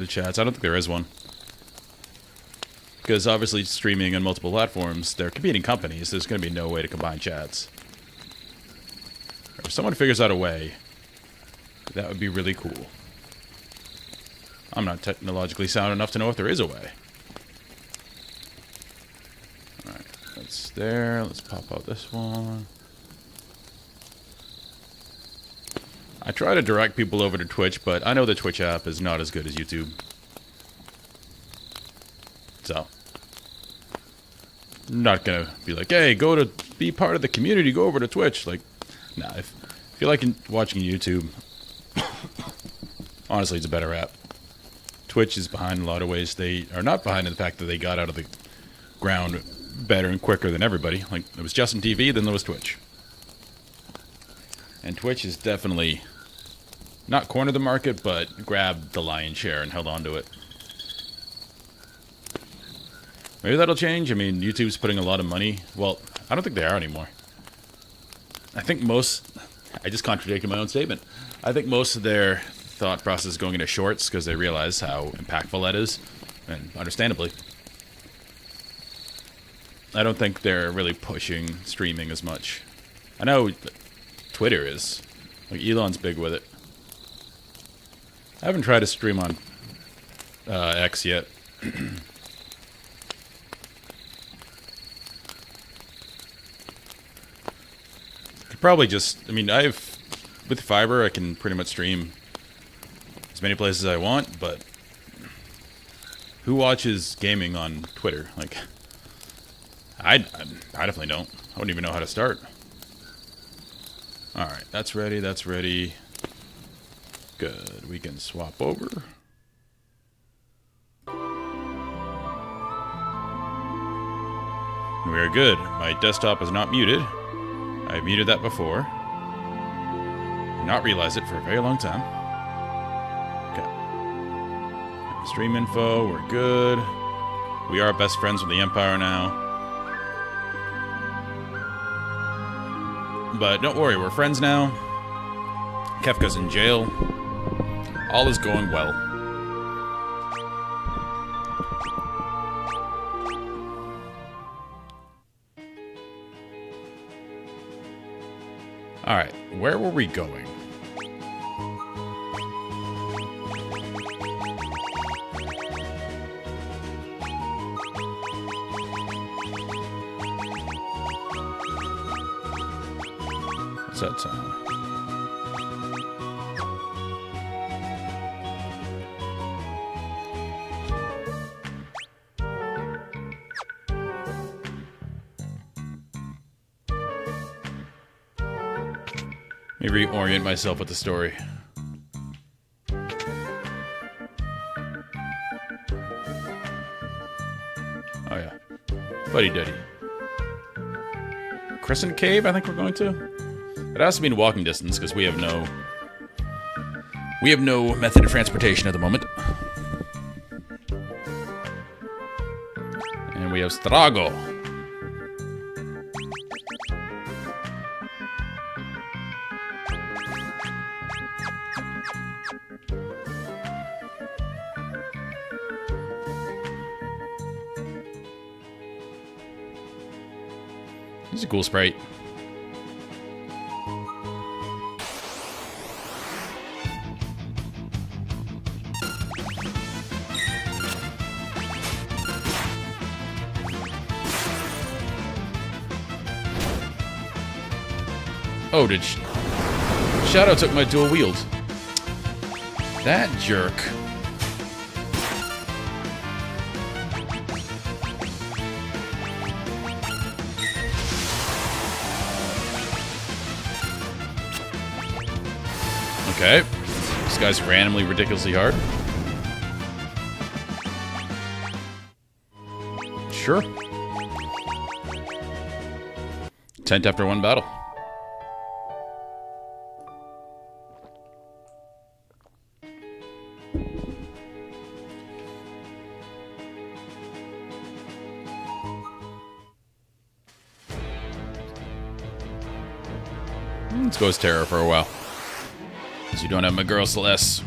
the chats. I don't think there is one. Because obviously streaming on multiple platforms, they're competing companies. There's going to be no way to combine chats. If someone figures out a way, that would be really cool. I'm not technologically sound enough to know if there is a way. Alright, that's there. Let's pop out this one. I try to direct people over to Twitch, but I know the Twitch app is not as good as YouTube. So, I'm not gonna be like, hey, go to be part of the community, go over to Twitch. Like, nah, if you like watching YouTube, honestly, it's a better app. Twitch is behind in a lot of ways. They are not behind in the fact that they got out of the ground better and quicker than everybody. Like, it was Justin TV, then there was Twitch. And Twitch is definitely not cornered the market, but grabbed the lion's share and held on to it. Maybe that'll change. I mean, YouTube's putting a lot of money. Well, I don't think they are anymore. I think I just contradicted my own statement. I think most of their thought process is going into shorts because they realize how impactful that is, and understandably. I don't think they're really pushing streaming as much. I know Twitter is. Like, Elon's big with it. I haven't tried to stream on X yet. Could probably just, I mean, with fiber, I can pretty much stream as many places as I want, but who watches gaming on Twitter? Like, I definitely don't. I wouldn't even know how to start. Alright, that's ready, that's ready. Good, we can swap over. We are good. My desktop is not muted. I've muted that before. Did not realize it for a very long time. Okay. Stream info, we're good. We are best friends with the Empire now. But don't worry, we're friends now. Kefka's in jail. All is going well. Alright, where were we going? What's that sound? Let me reorient myself with the story. Oh yeah. Buddy Duddy. Crescent Cave, I think we're going to? It has to be in walking distance, because we have no method of transportation at the moment. And we have Strago. It's a cool sprite. Oh, did Shadow took my dual wield. That jerk. Okay. This guy's randomly ridiculously hard. Sure. 10th after one battle. Let's go as Terra for a while. Because you don't have my girl Celeste.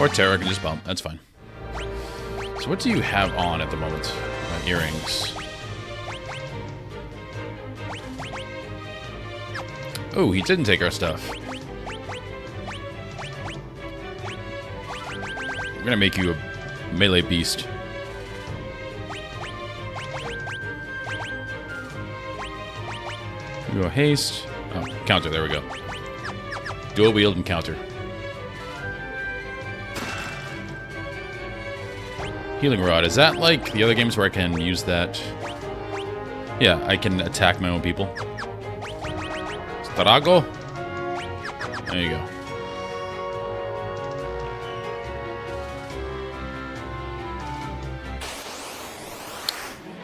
Or Terra can just bump. That's fine. So what do you have on at the moment? Earrings. Oh, he didn't take our stuff. I'm gonna make you a melee beast. You go haste. Oh, counter. There we go. Dual wield and counter. Healing rod. Is that like the other games where I can use that? Yeah, I can attack my own people. Starago. There you go.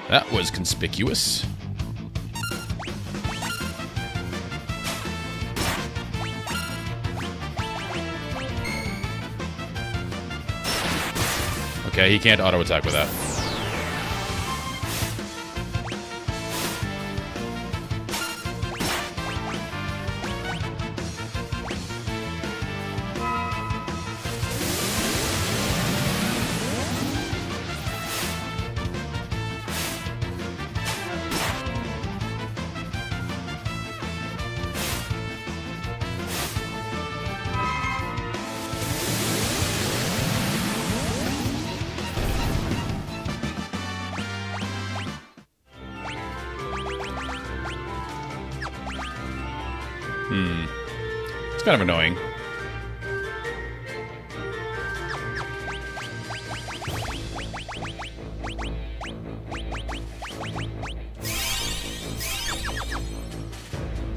That was conspicuous. Okay, he can't auto-attack with that. It's kind of annoying.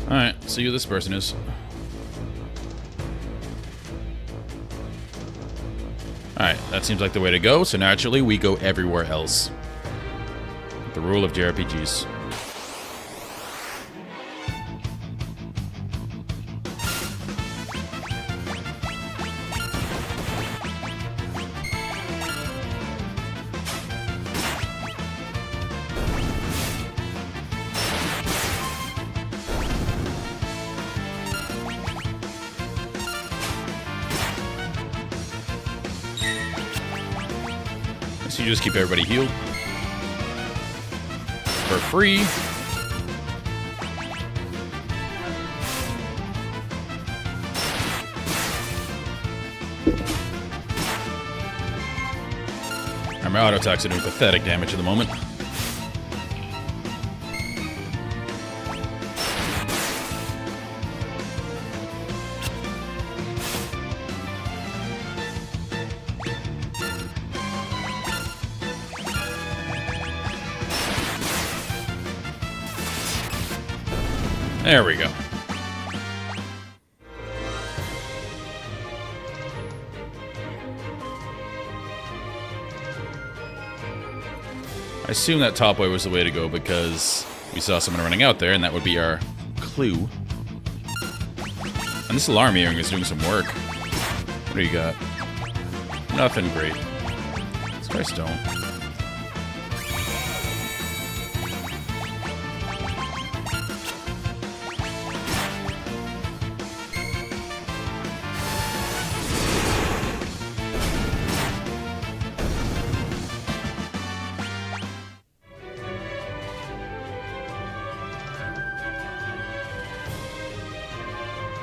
Alright, see who this person is. Alright, that seems like the way to go, so naturally we go everywhere else. The rule of JRPGs. So you just keep everybody healed for free. My auto attacks are doing pathetic damage at the moment. There we go. I assume that top way was the way to go because we saw someone running out there, and that would be our clue. And this alarm earring is doing some work. What do you got? Nothing great. Let's try stone.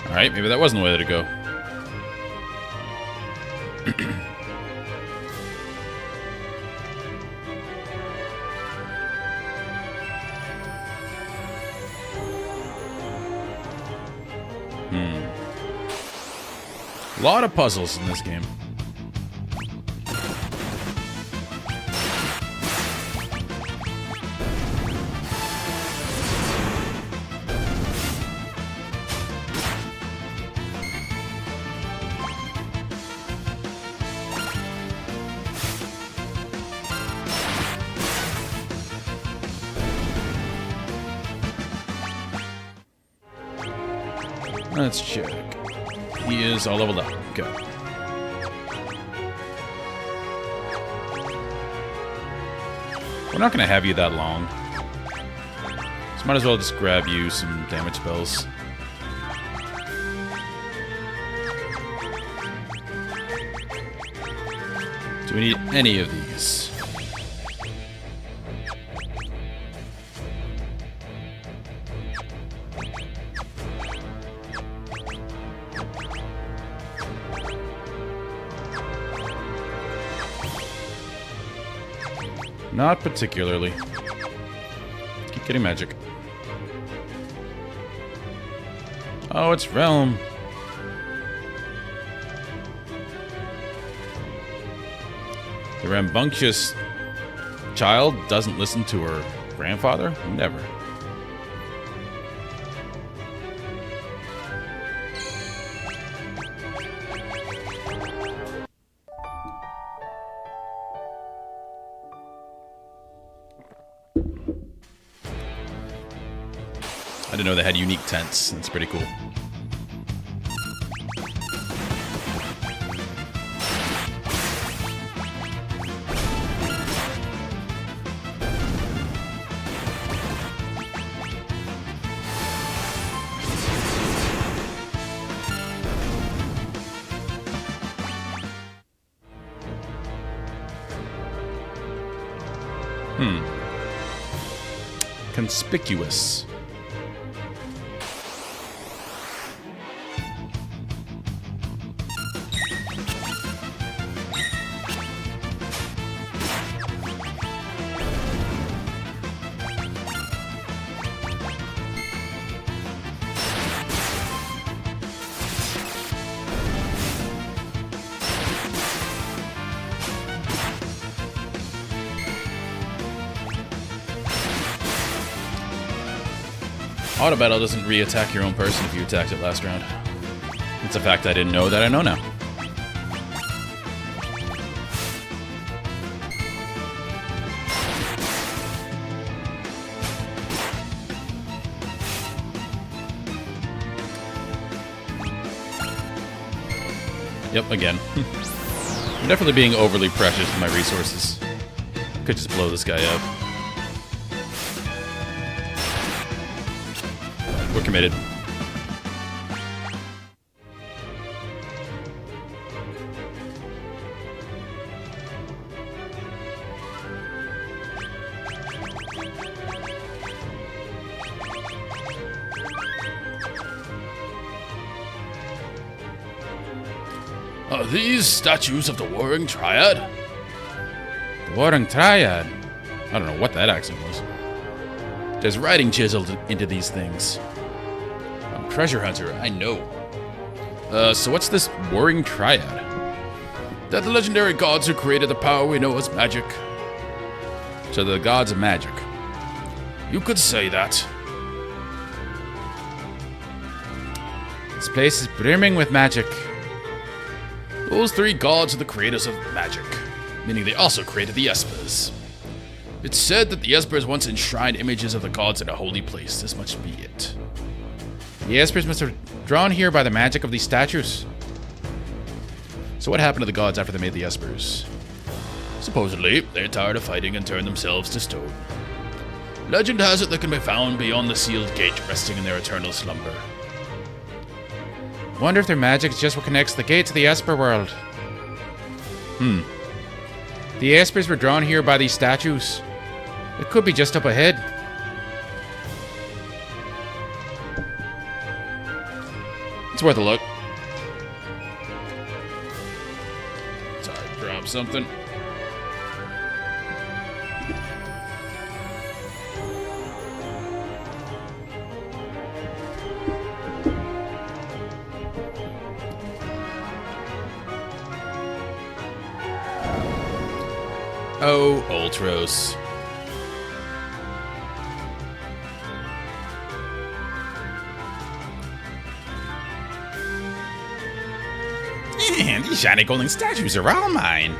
Alright, maybe that wasn't the way to go. A lot of puzzles in this game. Let's check. He is all leveled up. Okay. We're not going to have you that long. So might as well just grab you some damage spells. Do we need any of these? Not particularly. Keep getting magic. Oh, it's Realm. The rambunctious child doesn't listen to her grandfather? Never. I didn't know they had unique tents. That's pretty cool. Conspicuous. Auto battle doesn't re-attack your own person if you attacked it last round. It's a fact I didn't know that I know now. Yep, again. I'm definitely being overly precious with my resources. I could just blow this guy up. We're committed. Are these statues of the Warring Triad? The Warring Triad? I don't know what that accent was. There's writing chiseled into these things. I'm a treasure hunter, I know. So what's this Warring Triad? They're the legendary gods who created the power we know as magic. So they're the gods of magic. You could say that. This place is brimming with magic. Those three gods are the creators of magic, meaning they also created the Espers. It's said that the Espers once enshrined images of the gods in a holy place. This must be it. The Espers must have drawn here by the magic of these statues. So what happened to the gods after they made the Espers? Supposedly, they're tired of fighting and turned themselves to stone. Legend has it they can be found beyond the sealed gate, resting in their eternal slumber. Wonder if their magic is just what connects the gate to the Esper world. The Espers were drawn here by these statues. It could be just up ahead. It's worth a look. Sorry, dropped something. Oh, Ultros. These shiny golden statues are all mine.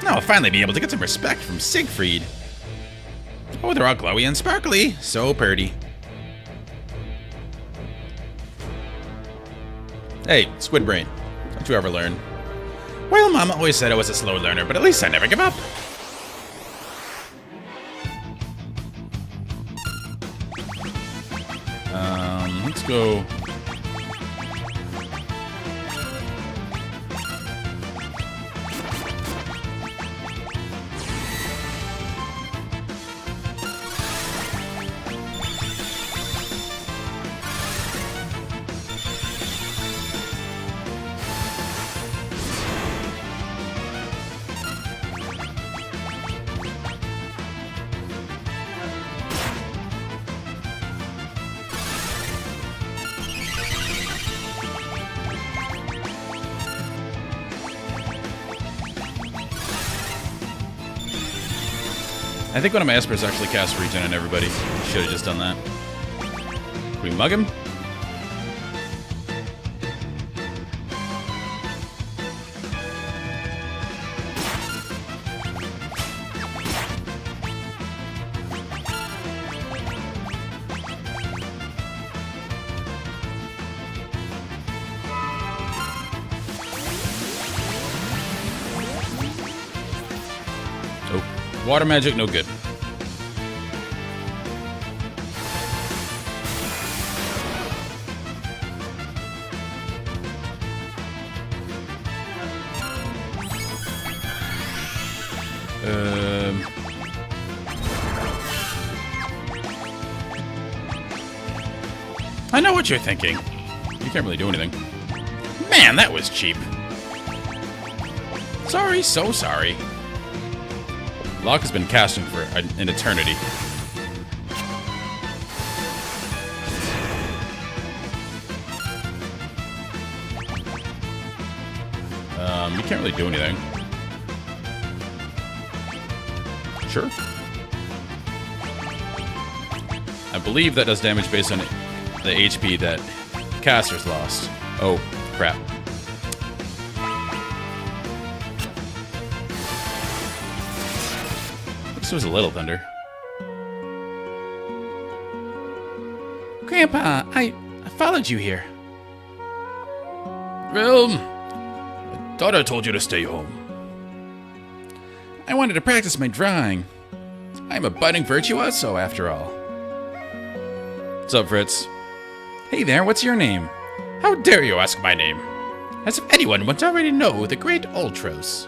Now I'll finally be able to get some respect from Siegfried. Oh, they're all glowy and sparkly. So pretty. Hey, Squid Brain. Don't you ever learn? Well, Mama always said I was a slow learner, but at least I never give up. Let's go. I think one of my espers actually cast regen on everybody. Should have just done that. Can we mug him? Oh, water magic, no good. I know what you're thinking. You can't really do anything. Man, that was cheap. Sorry, so sorry. Locke has been casting for an eternity. You can't really do anything. Sure. I believe that does damage based on the HP that caster's lost. Oh, crap. This was a little thunder. Grandpa, I followed you here. Well, I thought I told you to stay home. I wanted to practice my drawing. I'm a budding virtuoso, after all. What's up, Fritz? Hey there, what's your name? How dare you ask my name? As if anyone wouldn't already know the great Ultros.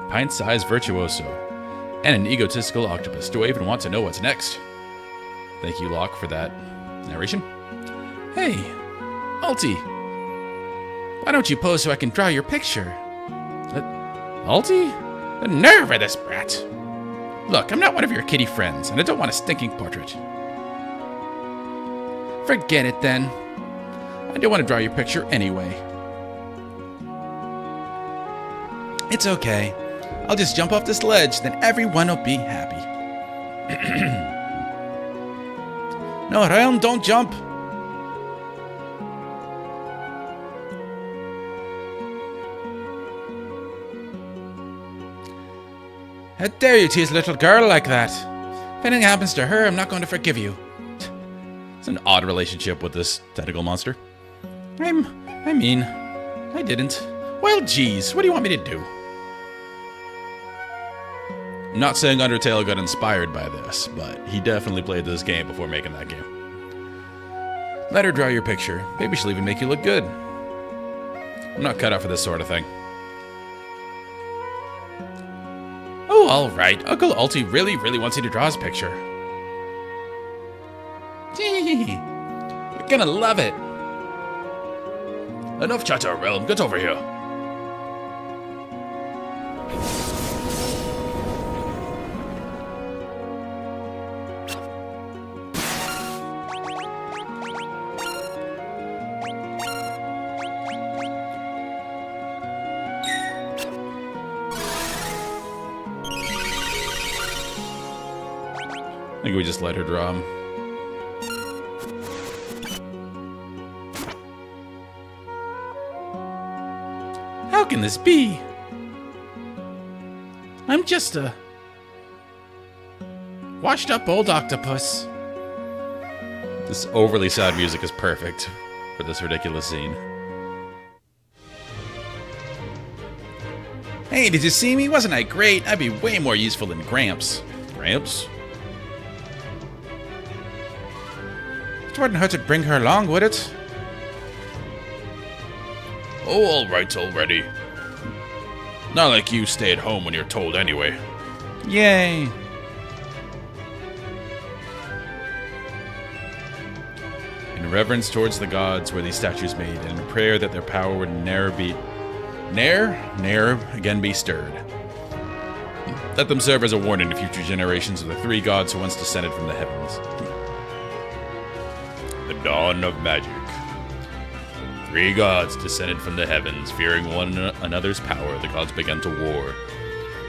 Pint-sized virtuoso. And an egotistical octopus. Do I even want to know what's next? Thank you, Locke, for that narration. Hey, Ulti. Why don't you pose so I can draw your picture? Ulti? The nerve of this brat. Look, I'm not one of your kitty friends, and I don't want a stinking portrait. Forget it, then. I don't want to draw your picture anyway. It's okay. I'll just jump off this ledge, then everyone will be happy. No, Realm, don't jump. How dare you tease a little girl like that? If anything happens to her, I'm not going to forgive you. It's an odd relationship with this tentacle monster. I mean, I didn't. Well, geez, what do you want me to do? I'm not saying Undertale got inspired by this, but he definitely played this game before making that game. Let her draw your picture. Maybe she'll even make you look good. I'm not cut out for this sort of thing. Oh, all right. Uncle Ulti really wants you to draw his picture. You're gonna love it. Enough chatter, Realm. Get over here. I think we just let her draw him. How can this be? I'm just a washed up old octopus. This overly sad music is perfect for this ridiculous scene. Hey, did you see me? Wasn't I great? I'd be way more useful than Gramps. Gramps? It wouldn't hurt to bring her along, would it? Oh, all right already. Not like you stay at home when you're told anyway. Yay. In reverence towards the gods were these statues made, and in prayer that their power would ne'er again be stirred. Let them serve as a warning to future generations of the three gods who once descended from the heavens. The dawn of magic. Three gods descended from the heavens, fearing one another's power. The gods began to war.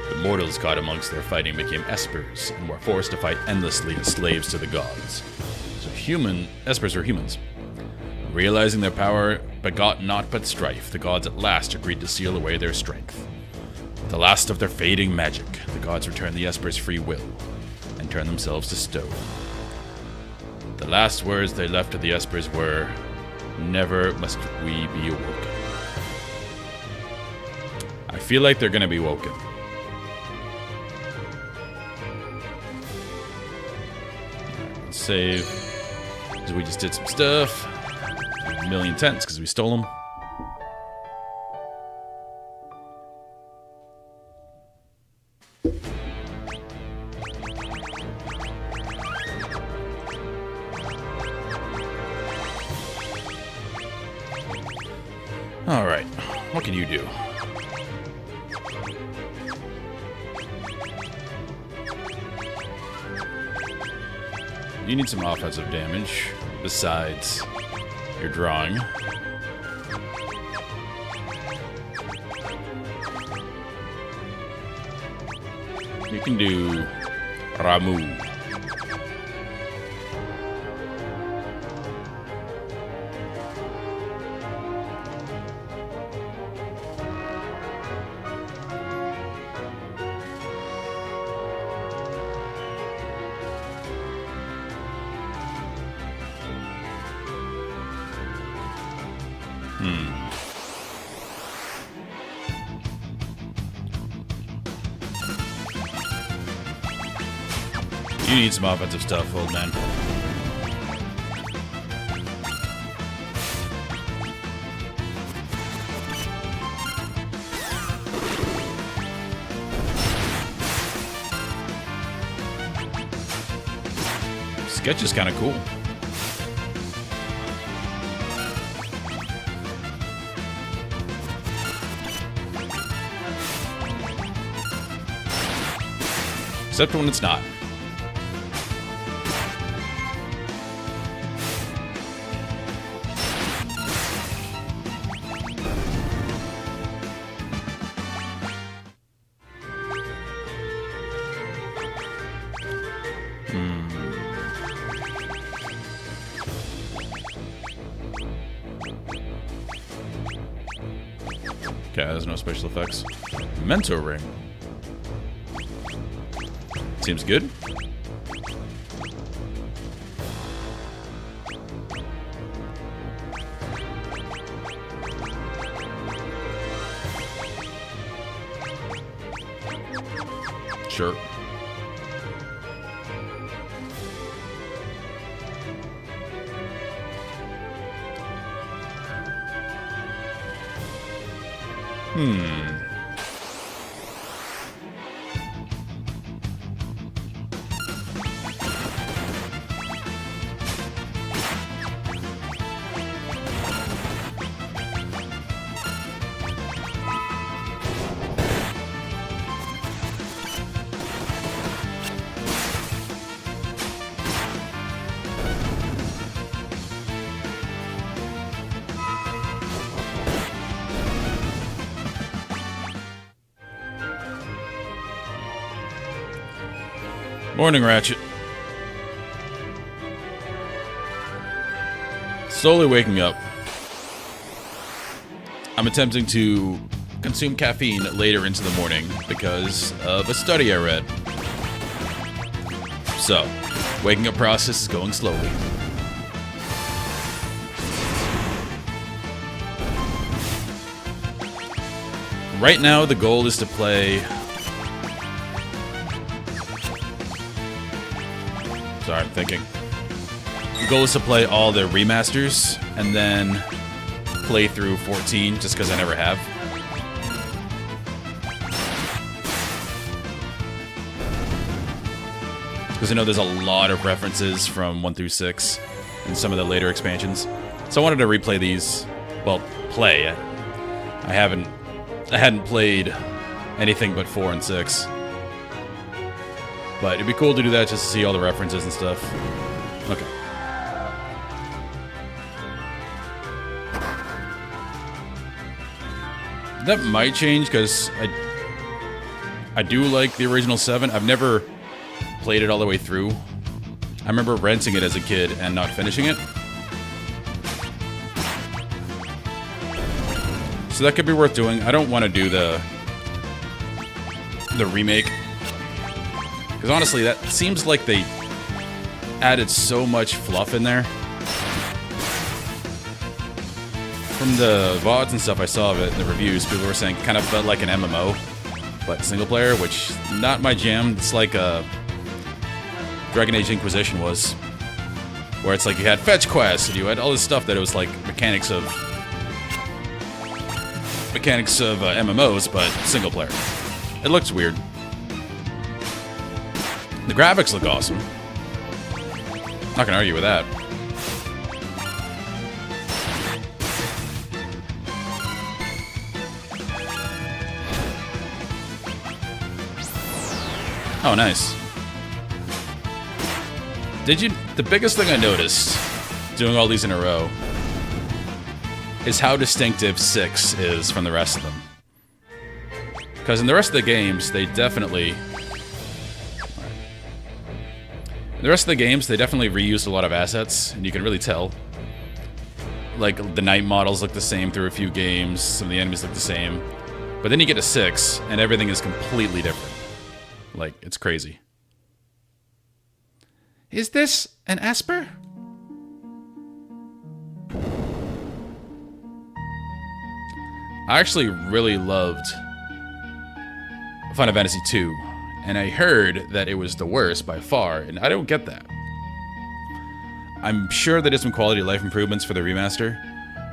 The mortals caught amongst their fighting became espers and were forced to fight endlessly as slaves to the gods. So espers are humans. Realizing their power begot naught but strife, the gods at last agreed to seal away their strength. The last of their fading magic, the gods returned the espers free will and turned themselves to stone. The last words they left to the espers were, "Never must we be awoken." I feel like they're gonna be woken. Let's save, because we just did some stuff. A million tents because we stole them. All right, what can you do? You need some offensive damage besides your drawing. You can do Ramu. You need some offensive stuff, old man. Sketch is kind of cool. Except when it's not. Okay, there's no special effects. Mentor ring. Seems good. Sure. Morning, Ratchet. Slowly waking up. I'm attempting to consume caffeine later into the morning because of a study I read. So, waking up process is going slowly. Right now, the goal is to play... Sorry, I'm thinking. The goal is to play all the remasters and then play through 14 just because I never have. Because I know there's a lot of references from 1 through 6 in some of the later expansions. So I wanted to replay these. Well, play. I hadn't played anything but 4 and 6. But it'd be cool to do that just to see all the references and stuff. Okay. That might change because I do like the original 7. I've never played it all the way through. I remember renting it as a kid and not finishing it. So that could be worth doing. I don't want to do the remake. Because honestly, that seems like they added so much fluff in there. From the VODs and stuff I saw of it, the reviews, people were saying kind of felt like an MMO, but single player, which not my jam. It's like Dragon Age Inquisition was, where it's like you had fetch quests and you had all this stuff that it was like mechanics of MMOs, but single player. It looks weird. The graphics look awesome. Not gonna argue with that. Oh, nice. The biggest thing I noticed doing all these in a row is how distinctive 6 is from the rest of them. Because in the rest of the games, they definitely reused a lot of assets, and you can really tell. Like, the night models look the same through a few games, some of the enemies look the same. But then you get to 6, and everything is completely different. Like, it's crazy. Is this an Esper? I actually really loved Final Fantasy II, and I heard that it was the worst by far, and I don't get that. I'm sure they did some quality of life improvements for the remaster,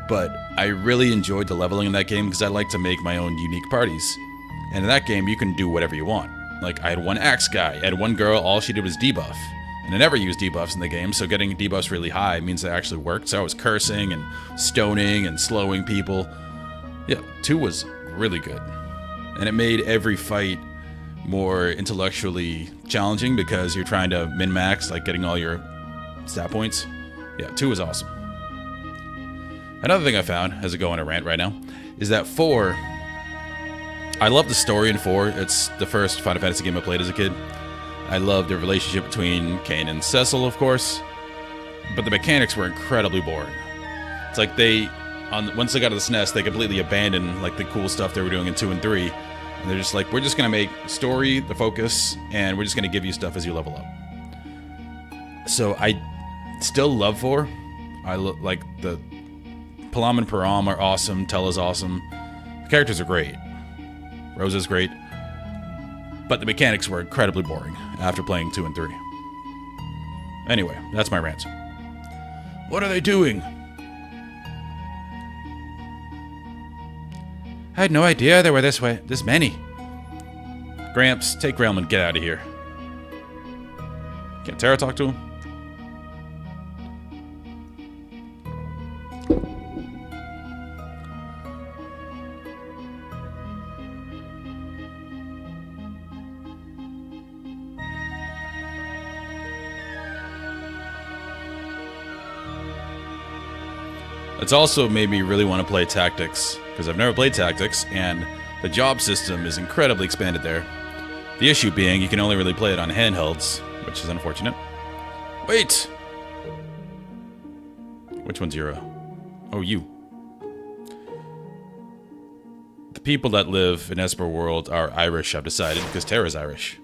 but I really enjoyed the leveling in that game because I like to make my own unique parties. And in that game, you can do whatever you want. Like, I had one axe guy, I had one girl, all she did was debuff. And I never used debuffs in the game, so getting debuffs really high means they actually worked. So I was cursing and stoning and slowing people. Yeah, 2 was really good. And it made every fight more intellectually challenging because you're trying to min-max, like getting all your stat points. Yeah, 2 was awesome. Another thing I found, as I go on a rant right now, is that 4... I love the story in 4. It's the first Final Fantasy game I played as a kid. I loved the relationship between Kain and Cecil, of course. But the mechanics were incredibly boring. It's like once they got to the SNES, they completely abandoned like the cool stuff they were doing in 2 and 3. And they're just like, we're just going to make story the focus, and we're just going to give you stuff as you level up. So I still love 4. Like the Palam and Param are awesome. Tella's awesome. The characters are great. Rosa's great. But the mechanics were incredibly boring after playing 2 and 3. Anyway, that's my rant. What are they doing? I had no idea there were this many. Gramps, take Realm and get out of here. Can't Terra talk to him? It's also made me really want to play Tactics, because I've never played Tactics, and the job system is incredibly expanded there. The issue being, you can only really play it on handhelds, which is unfortunate. Wait! Which one's Euro? Oh, you. The people that live in Esper World are Irish, I've decided, because Terra's Irish.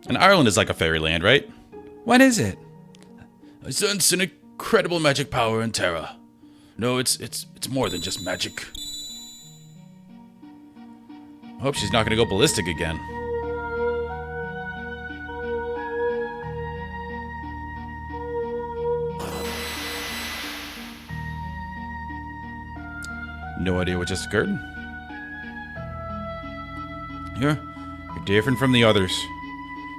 And Ireland is like a fairyland, right? What is it? I sense an incredible magic power in Terra. No, it's more than just magic. I hope she's not gonna go ballistic again. No idea what just occurred. You're different from the others.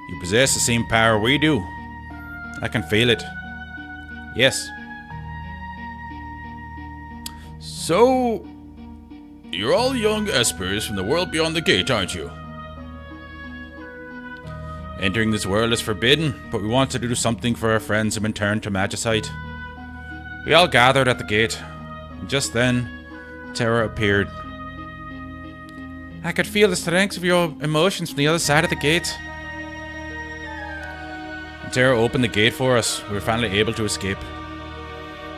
You possess the same power we do. I can feel it. Yes. So, you're all young Espers from the world beyond the gate, aren't you? Entering this world is forbidden, but we want to do something for our friends who've been turned to magicite. We all gathered at the gate, and just then, Terra appeared. I could feel the strength of your emotions from the other side of the gate. When Terra opened the gate for us, we were finally able to escape.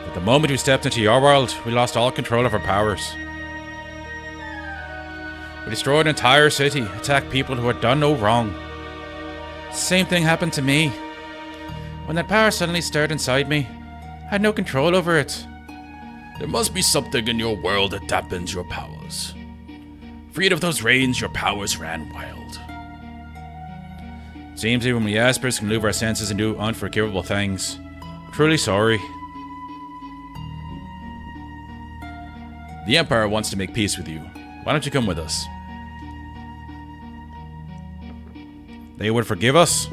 But the moment we stepped into your world, we lost all control of our powers. We destroyed an entire city, attacked people who had done no wrong. The same thing happened to me. When that power suddenly stirred inside me, I had no control over it. There must be something in your world that dampens your powers. Freed of those reins, your powers ran wild. Seems even we Jaspers can lose our senses and do unforgivable things. I'm truly sorry. The Empire wants to make peace with you. Why don't you come with us? They would forgive us?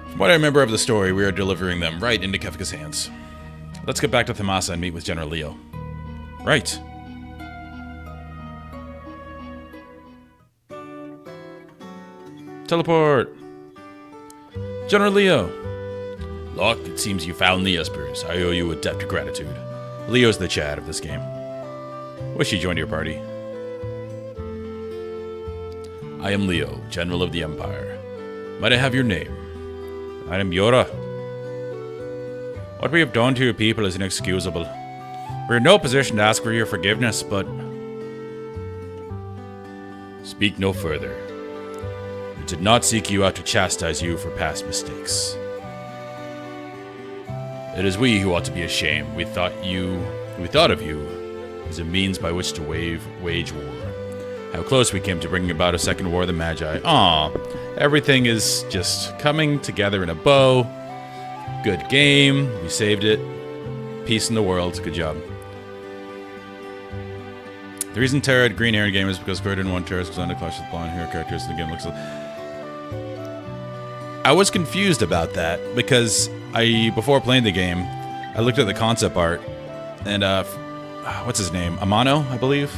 From what I remember of the story, we are delivering them right into Kefka's hands. Let's get back to Thamasa and meet with General Leo. Right. Teleport! General Leo! Locke, it seems you found the Espers. I owe you a debt of gratitude. Leo's the Chad of this game. Wish he joined your party. I am Leo, General of the Empire. Might I have your name? I am Yora. What we have done to your people is inexcusable. We're in no position to ask for your forgiveness, but... Speak no further. We did not seek you out to chastise you for past mistakes. It is we who ought to be ashamed. We thought of you as a means by which to wage war. How close we came to bringing about a second war of the Magi. Aw, everything is just coming together in a bow. Good game. We saved it. Peace in the world. Good job. The reason Terra had green hair in the game is because Square didn't want Terra's to clash with blonde hair characters in the game. Looks like... I was confused about that because before playing the game, I looked at the concept art and what's his name? Amano, I believe,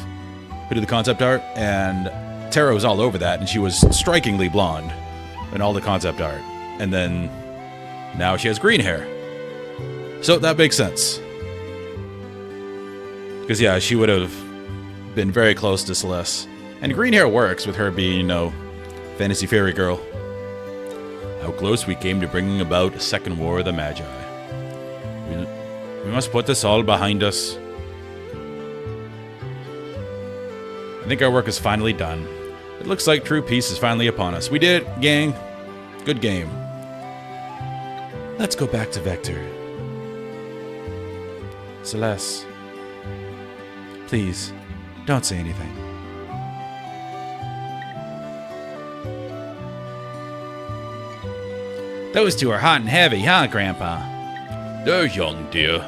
who did the concept art, and Terra was all over that, and she was strikingly blonde in all the concept art. And then now she has green hair. So that makes sense. Because yeah, she would have been very close to Celeste. And green hair works with her being, you know, fantasy fairy girl. How close we came to bringing about a second war of the Magi. We must put this all behind us. I think our work is finally done. It looks like true peace is finally upon us. We did it, gang. Good game. Let's go back to Vector. Celeste, please, don't say anything. Those two are hot and heavy, huh, Grandpa? They're young, dear.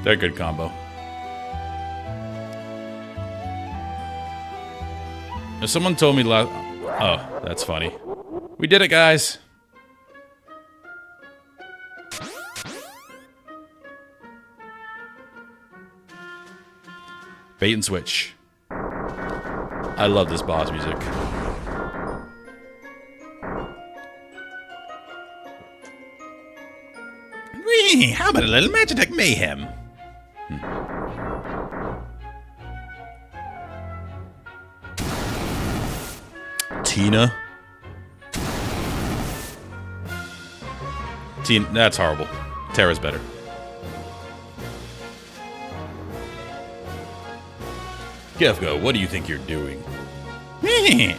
They're a good combo. Now, someone told me last... Oh, that's funny. We did it, guys. Bait and switch. I love this boss music. Whee! How about a little Magitek mayhem? Tina? That's horrible. Terra's better. Kefka, what do you think you're doing?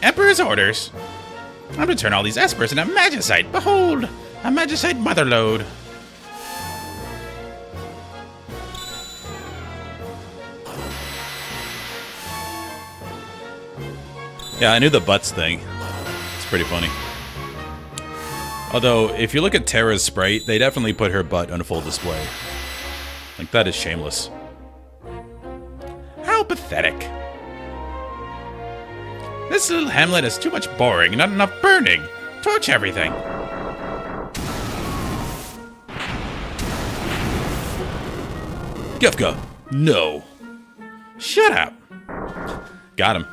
Emperor's orders. I'm to turn all these espers into magicite. Behold, a magicite motherlode. Yeah, I knew the butts thing. It's pretty funny. Although, if you look at Terra's sprite, they definitely put her butt on full display. Like, that is shameless. How pathetic. This little hamlet is too much boring, not enough burning. Torch everything. Kefka, no. Shut up. Got him.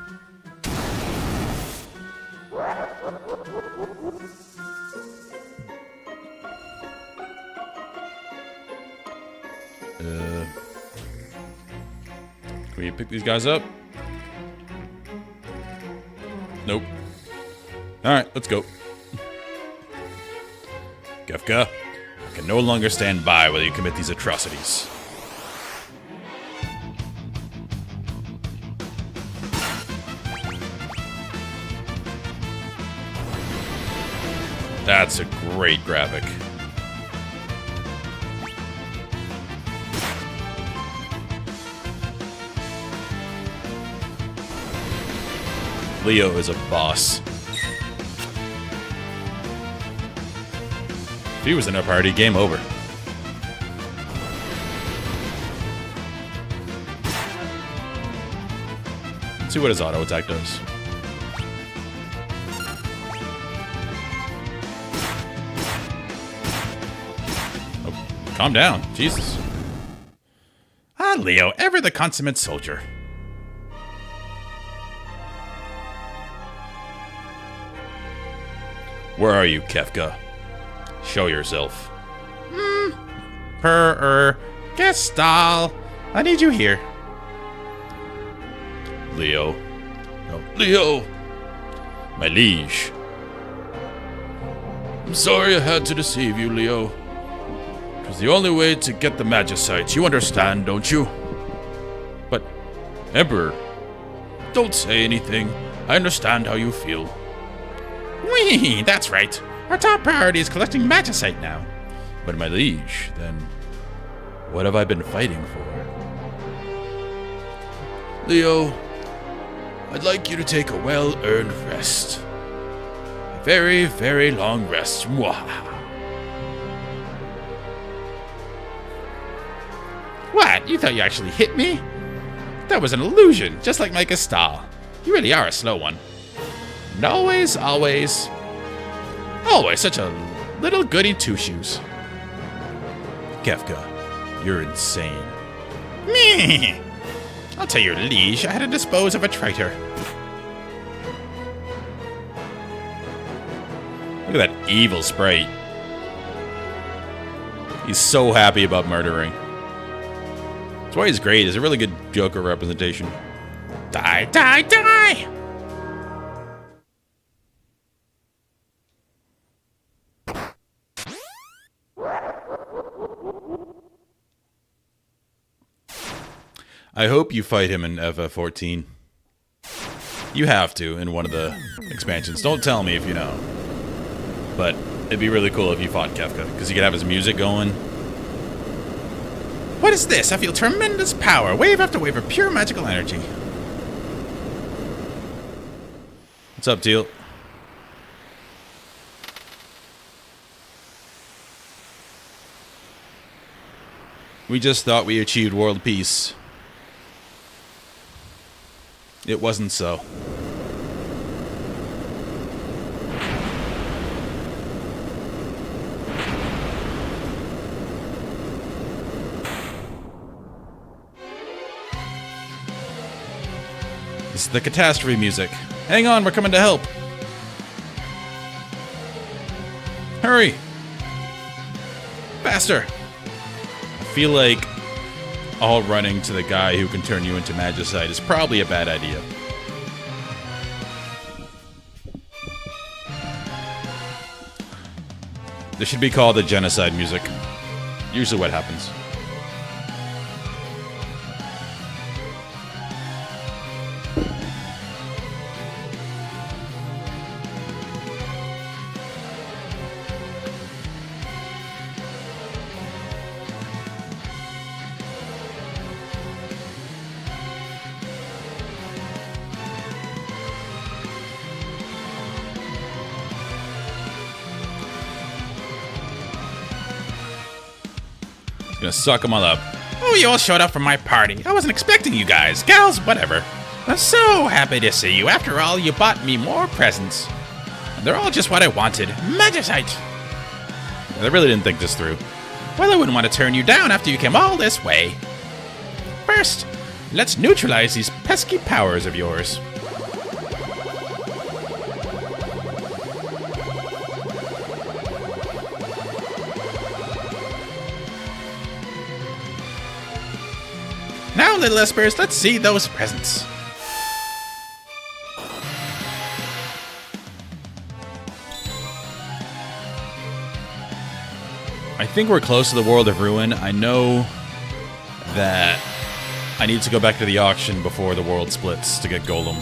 Can we pick these guys up? Nope. Alright, let's go. Kefka, I can no longer stand by while you commit these atrocities. That's a great graphic. Leo is a boss. If he was in our party, game over. Let's see what his auto attack does. Oh, calm down. Jesus. Ah, Leo, ever the consummate soldier. Where are you, Kefka? Show yourself. Gestal. I need you here. Leo. No, Leo! My liege. I'm sorry I had to deceive you, Leo. It was the only way to get the Magicites. You understand, don't you? But, Emperor, don't say anything. I understand how you feel. Whee, that's right. Our top priority is collecting Magicite now. But my liege, then, what have I been fighting for? Leo, I'd like you to take a well-earned rest. A very, very long rest. Mwahaha. What? You thought you actually hit me? That was an illusion, just like my Gestal. You really are a slow one. And always such a little goody two-shoes. Kefka, you're insane. Me! I'll tell your liege I had to dispose of a traitor. Look at that evil sprite. He's so happy about murdering. That's why he's great. He's a really good Joker representation. Die, die, die! I hope you fight him in FF14. You have to in one of the expansions. Don't tell me if you know. But it'd be really cool if you fought Kefka, because he could have his music going. What is this? I feel tremendous power, wave after wave of pure magical energy. What's up, Teal? We just thought we achieved world peace. It wasn't so. This is the catastrophe music. Hang on, we're coming to help. Hurry! Faster! I feel like all running to the guy who can turn you into Magicite is probably a bad idea. This should be called the genocide music. Usually what happens. Gonna suck them all up. Oh, you all showed up for my party. I wasn't expecting you guys. Gals, whatever. I'm so happy to see you. After all, you bought me more presents. And they're all just what I wanted. Magicite! I really didn't think this through. Well, I wouldn't want to turn you down after you came all this way. First, let's neutralize these pesky powers of yours. Now little espers, let's see those presents. I think we're close to the World of Ruin. I know that I need to go back to the auction before the world splits to get Golem.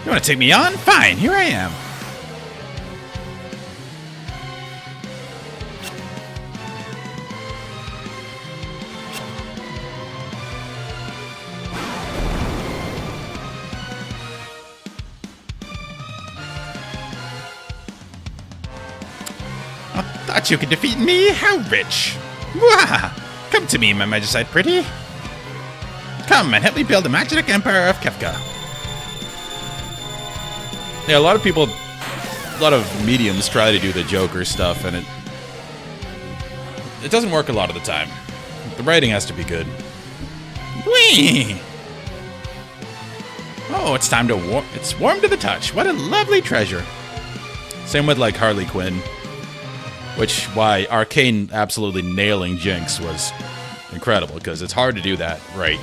You want to take me on? Fine, here I am. I thought you could defeat me? How rich! Wah! Come to me, my Magicite pretty. Come and help me build the magic empire of Kefka. Yeah, a lot of mediums try to do the Joker stuff, and it doesn't work a lot of the time. The writing has to be good. Whee! Oh, it's time to warm. It's warm to the touch. What a lovely treasure. Same with like Harley Quinn, which why Arcane absolutely nailing Jinx was incredible, because it's hard to do that right.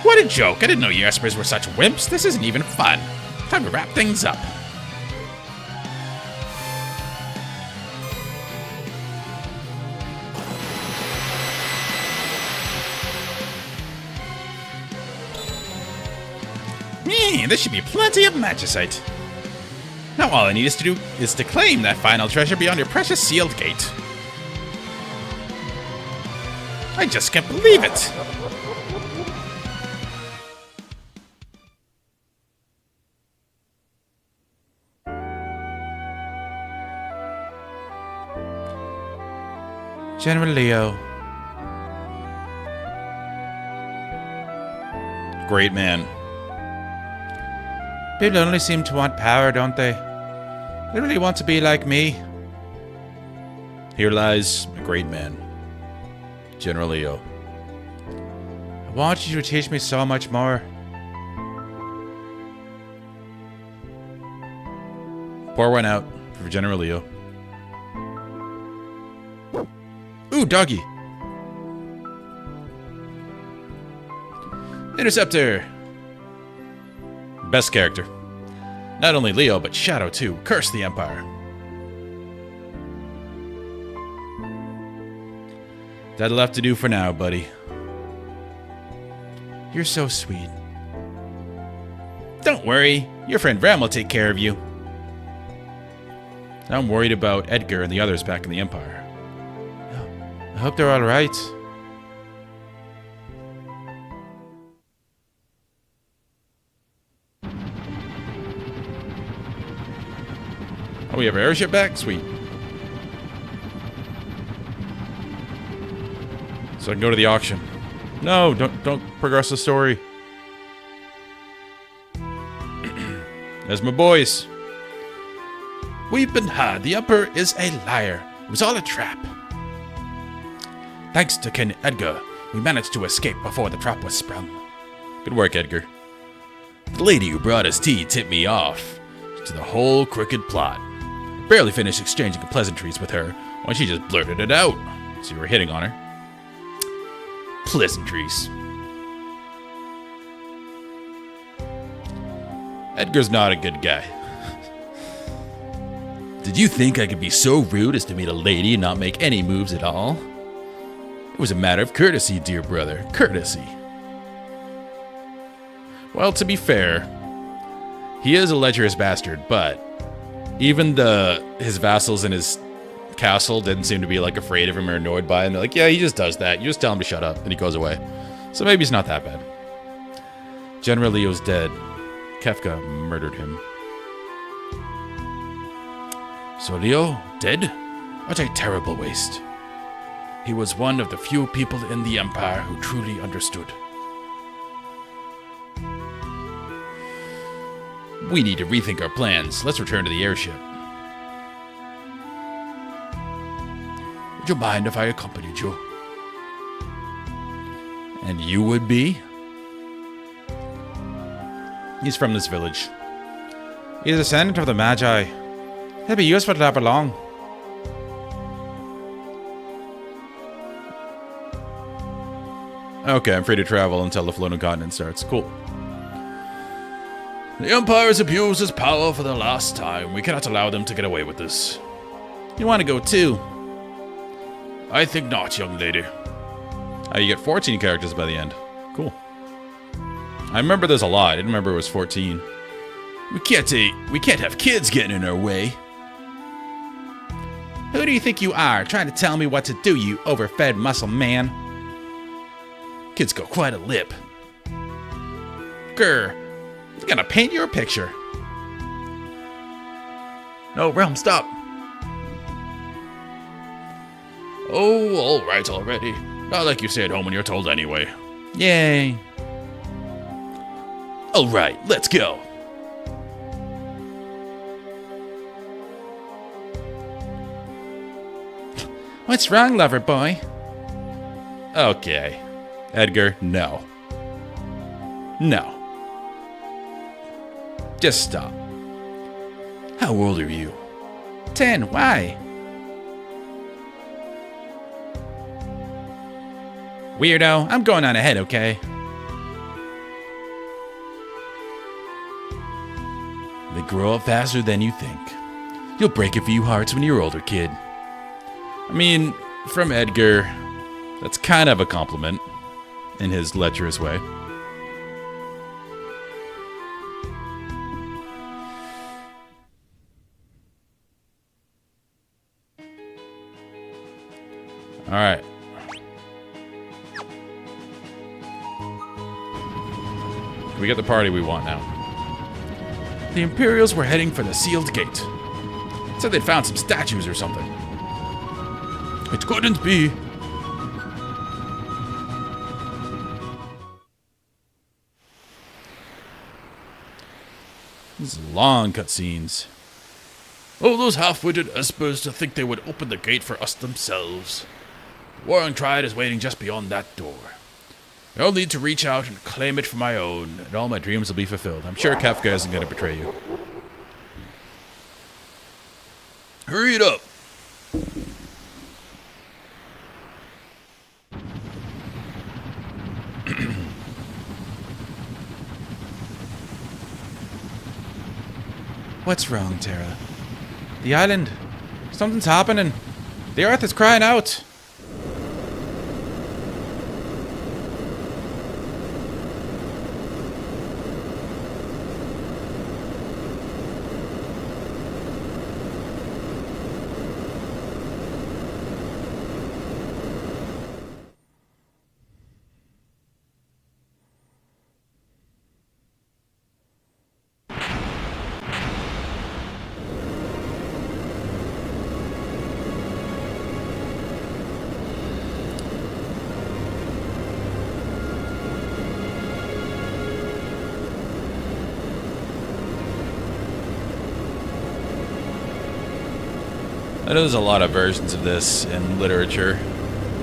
What a joke. I didn't know you espers were such wimps. This isn't even fun. Time to wrap things up. This should be plenty of magicite. Now all I need is to claim that final treasure beyond your precious sealed gate. I just can't believe it. General Leo. Great man. People only seem to want power, don't they? They really want to be like me. Here lies a great man. General Leo. I want you to teach me so much more. Pour one out for General Leo. Ooh, doggy. Interceptor. Best character. Not only Leo, but Shadow too. Curse the Empire. That'll have to do for now, buddy. You're so sweet. Don't worry. Your friend Ram will take care of you. I'm worried about Edgar and the others back in the Empire. I hope they're all right. Oh, we have our airship back? Sweet. So I can go to the auction. No, don't progress the story. There's my boys. We've been had. The Emperor is a liar. It was all a trap. Thanks to King Edgar, we managed to escape before the trap was sprung. Good work, Edgar. The lady who brought us tea tipped me off to the whole crooked plot. I barely finished exchanging pleasantries with her when she just blurted it out. So you were hitting on her. Pleasantries. Edgar's not a good guy. Did you think I could be so rude as to meet a lady and not make any moves at all? It was a matter of courtesy, dear brother. Courtesy. Well, to be fair, he is a lecherous bastard, but even his vassals in his castle didn't seem to be like afraid of him or annoyed by him. They're like, yeah, he just does that. You just tell him to shut up, and he goes away. So maybe it's not that bad. General Leo's dead. Kefka murdered him. So Leo, dead? What a terrible waste. He was one of the few people in the Empire who truly understood. We need to rethink our plans. Let's return to the airship. Would you mind if I accompanied you? And you would be? He's from this village. He's a descendant of the Magi. He'll be useful to have along. Okay, I'm free to travel until the floating continent starts. Cool. The Empire has abused its power for the last time. We cannot allow them to get away with this. You want to go too? I think not, young lady. Oh, you get 14 characters by the end. Cool. I remember there's a lot. I didn't remember it was 14. We can't have kids getting in our way. Who do you think you are, trying to tell me what to do, you overfed muscle man? Kids got quite a lip. Grr. I'm gonna paint you a picture. No, Realm, stop. Oh, all right already. Not like you stay at home when you're told anyway. Yay. All right, let's go. What's wrong, lover boy? Okay. Edgar, no. No. Just stop. How old are you? 10, why? Weirdo, I'm going on ahead, okay? They grow up faster than you think. You'll break a few hearts when you're older, kid. I mean, from Edgar, that's kind of a compliment in his lecherous way. All right. We get the party we want now. The Imperials were heading for the sealed gate. Said they'd found some statues or something. It couldn't be. These long cutscenes. Oh, those half-witted espers to think they would open the gate for us themselves. The Warring Triad is waiting just beyond that door. I'll need to reach out and claim it for my own, and all my dreams will be fulfilled. I'm sure Kefka isn't going to betray you. Hurry it up! What's wrong, Terra? The island. Something's happening. The earth is crying out. I know there's a lot of versions of this in literature.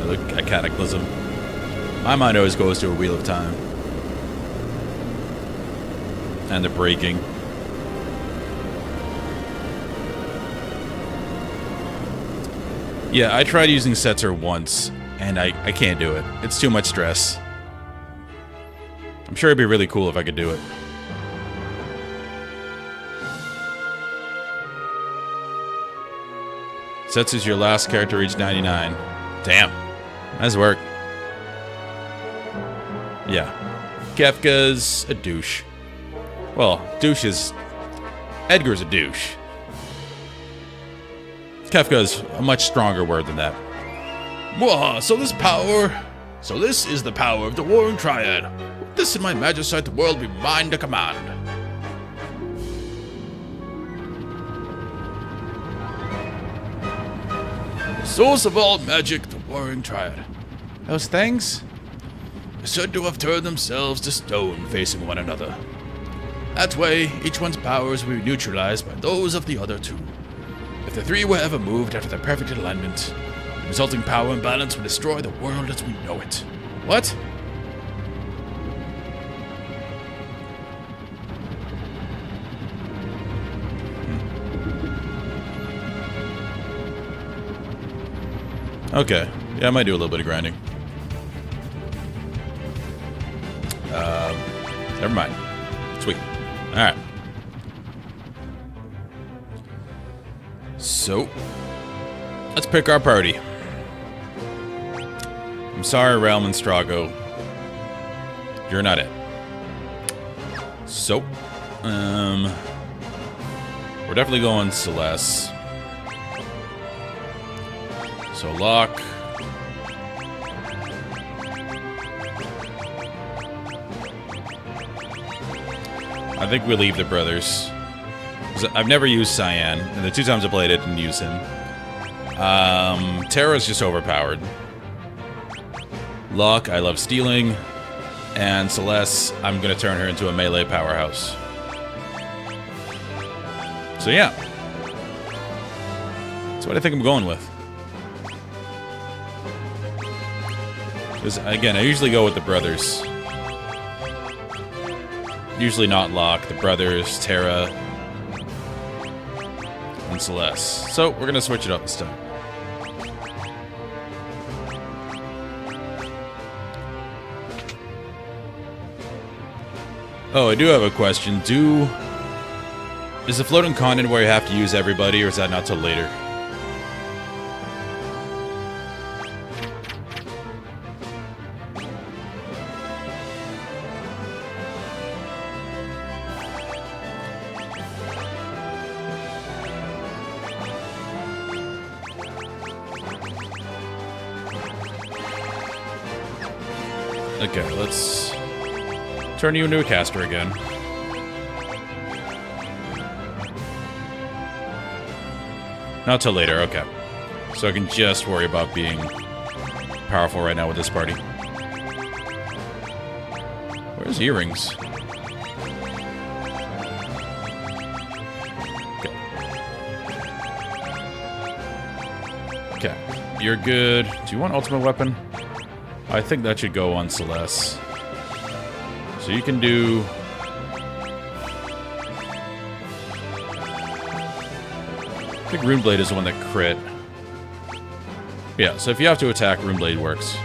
A cataclysm. My mind always goes to a Wheel of Time. And the breaking. Yeah, I tried using Setzer once, and I can't do it. It's too much stress. I'm sure it'd be really cool if I could do it. Setzer's your last character to reach 99. Damn. Nice work. Yeah. Kefka's a douche. Well, douche is... Edgar's a douche. Kefka's a much stronger word than that. Mwah, so this is the power of the Warring Triad. With this in my magicite, the world be mine to command. Source of all magic, the Warring Triad. Those things? Are said to have turned themselves to stone facing one another. That way, each one's powers will be neutralized by those of the other two. If the three were ever moved out of their perfect alignment, the resulting power imbalance would destroy the world as we know it. What? Okay. Yeah, I might do a little bit of grinding. Never mind. Sweet. Alright. So, let's pick our party. I'm sorry, Realm and Strago. You're not it. So, we're definitely going Celeste. So, Locke. I think we leave the brothers. I've never used Cyan, and the 2 times I played it, didn't use him. Terra's just overpowered. Locke, I love stealing. And Celeste, I'm going to turn her into a melee powerhouse. So yeah. That's what I think I'm going with. Because, again, I usually go with the brothers. Usually not Locke, the brothers, Terra, and Celeste. So, we're going to switch it up this time. Oh, I do have a question. Is the floating continent where you have to use everybody, or is that not till later? Okay, let's turn you into a caster again. Not till later, okay. So I can just worry about being powerful right now with this party. Where's earrings? Okay. Okay, you're good. Do you want ultimate weapon? I think that should go on Celeste. So you can do... I think Runeblade is the one that crit. Yeah, so if you have to attack, Runeblade works.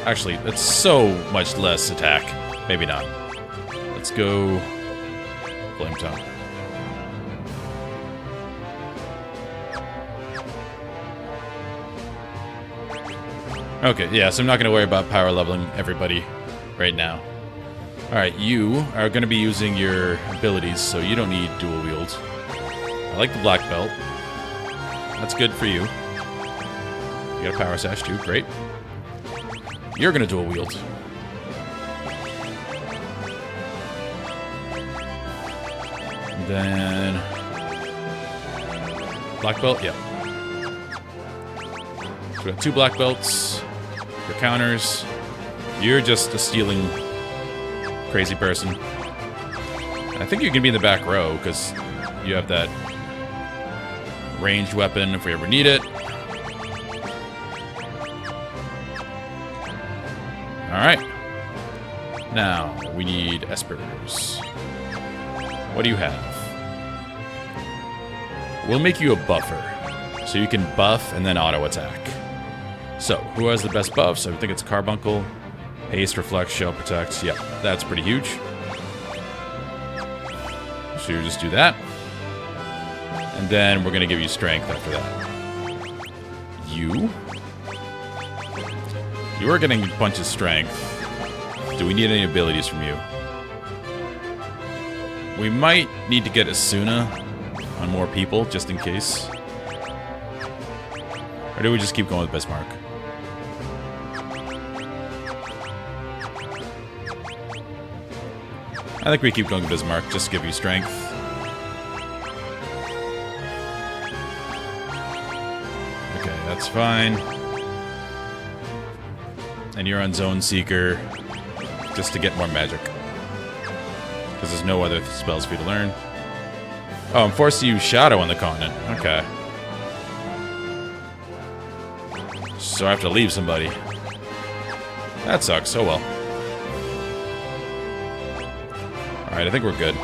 Actually, that's so much less attack. Maybe not. Let's go... Flame Tongue. Okay, yeah, so I'm not going to worry about power leveling everybody right now. Alright, you are going to be using your abilities, so you don't need dual wield. I like the black belt. That's good for you. You got a power sash too, great. You're going to dual wield. And then... black belt, yeah. So we got 2 black belts. For counters, you're just a stealing crazy person. I think you can be in the back row because you have that ranged weapon if we ever need it. Alright. Now, we need Espers. What do you have? We'll make you a buffer. So you can buff and then auto attack. So, who has the best buffs? I think it's Carbuncle. Haste, Reflect, Shell, Protect. Yep, that's pretty huge. So you just do that. And then we're going to give you Strength after that. You are getting a bunch of Strength. Do we need any abilities from you? We might need to get Asuna on more people, just in case. Or do we just keep going with Bismarck? I think we keep going with Bismarck, just to give you strength. Okay, that's fine. And you're on Zone Seeker, just to get more magic. Because there's no other spells for you to learn. Oh, I'm forced to use Shadow on the continent. Okay. So I have to leave somebody. That sucks, oh well. Alright, I think we're good.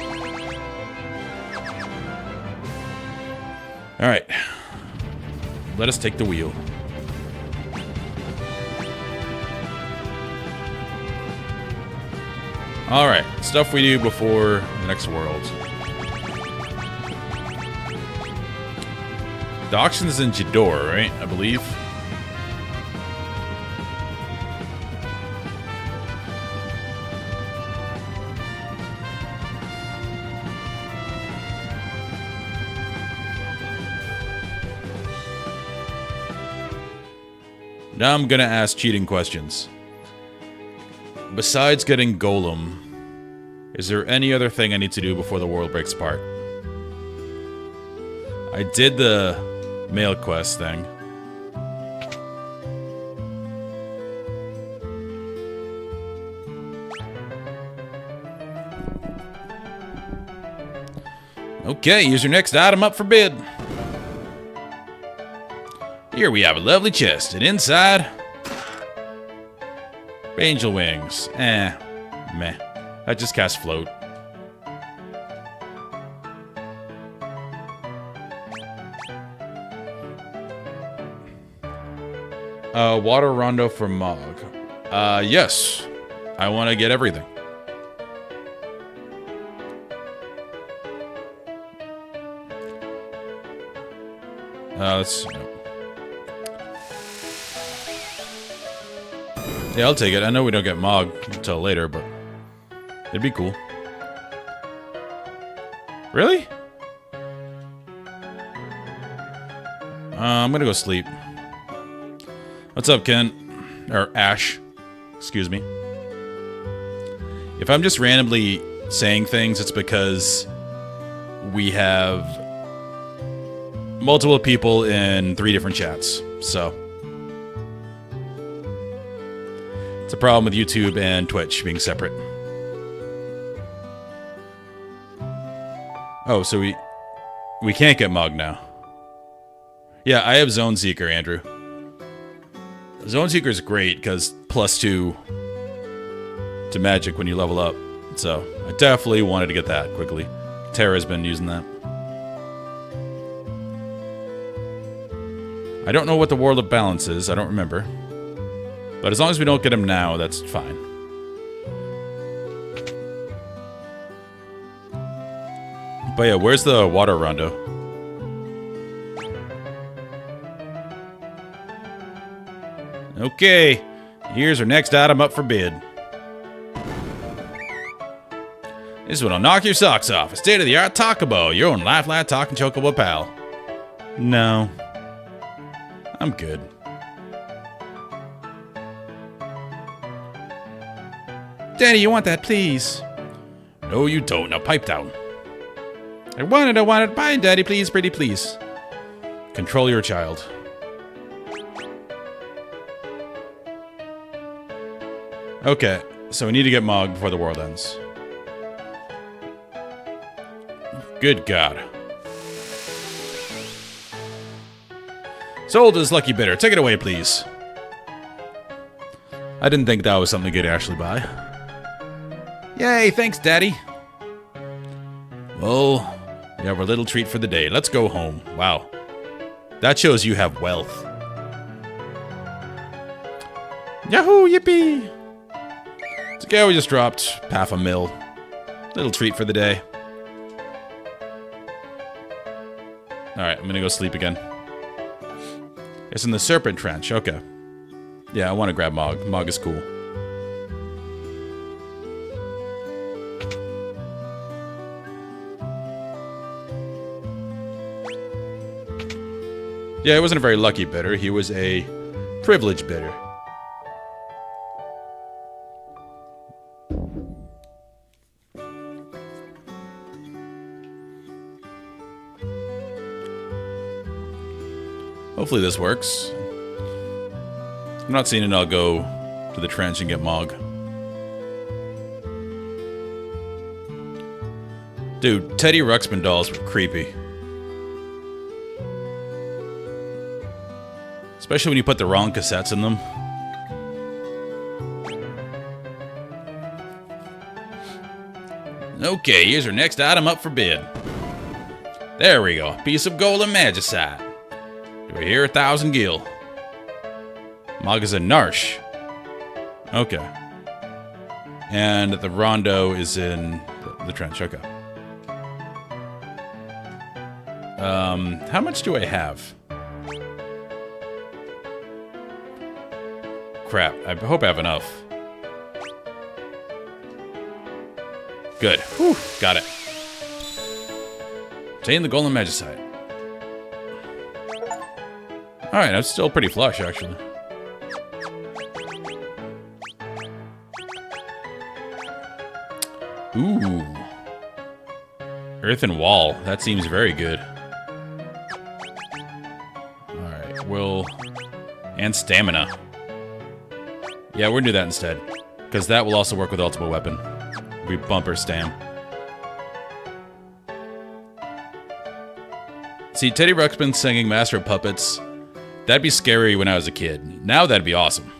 Alright. Let us take the wheel. Alright, stuff we do before the next world. The auction is in Jador, right? I believe. Now I'm gonna ask cheating questions. Besides getting Golem, is there any other thing I need to do before the world breaks apart? I did the mail quest thing. Okay, here's your next item up for bid. Here we have a lovely chest, and inside... Angel wings. Meh. I just cast float. Water rondo for Mog. Yes. I want to get everything. Let's... Yeah, I'll take it. I know we don't get Mog until later, but it'd be cool. Really? I'm gonna go sleep. What's up, Ken? Or Ash. Excuse me. If I'm just randomly saying things, it's because we have multiple people in 3 different chats, so... It's a problem with YouTube and Twitch being separate. Oh, so we can't get Mog now. Yeah, I have Zone Seeker, Andrew. Zone Seeker is great because +2 to magic when you level up. So I definitely wanted to get that quickly. Tara's been using that. I don't know what the World of Balance is. I don't remember. But as long as we don't get him now, that's fine. But yeah, where's the water rondo? Okay, here's our next item up for bid. This one'll knock your socks off. A state-of-the-art Tacobo, your own lifeline talking chocobo pal. No. I'm good. Daddy, you want that, please? No, you don't. Now pipe down. I want it. Buy it, Daddy, please, pretty please. Control your child. Okay, so we need to get Mog before the world ends. Good God. Sold his lucky bidder. Take it away, please. I didn't think that was something to get Ashley by. Yay, thanks, Daddy. Well, we have our little treat for the day. Let's go home. Wow. That shows you have wealth. Yahoo, yippee! It's okay, we just dropped half a mil. Little treat for the day. Alright, I'm gonna go sleep again. It's in the Serpent Trench, okay. Yeah, I want to grab Mog. Mog is cool. Yeah, he wasn't a very lucky bidder. He was a privileged bidder. Hopefully this works. I'm not seeing it. I'll go to the trench and get Mog. Dude, Teddy Ruxpin dolls were creepy. Especially when you put the wrong cassettes in them. Okay, here's our next item up for bid. There we go. Piece of gold and magicite. Do we hear 1,000 gil? Mog is a Narsh. Okay. And the Rondo is in the trench. Okay. How much do I have? Crap. I hope I have enough. Good. Whew, got it. Obtain the Golden Magicite. Alright, that's still pretty flush, actually. Ooh. Earthen Wall. That seems very good. Alright, we'll... And Stamina. Yeah, we're gonna do that instead. Because that will also work with Ultimate Weapon. We bump our Stam. See, Teddy Ruxpin singing Master of Puppets. That'd be scary when I was a kid. Now that'd be awesome.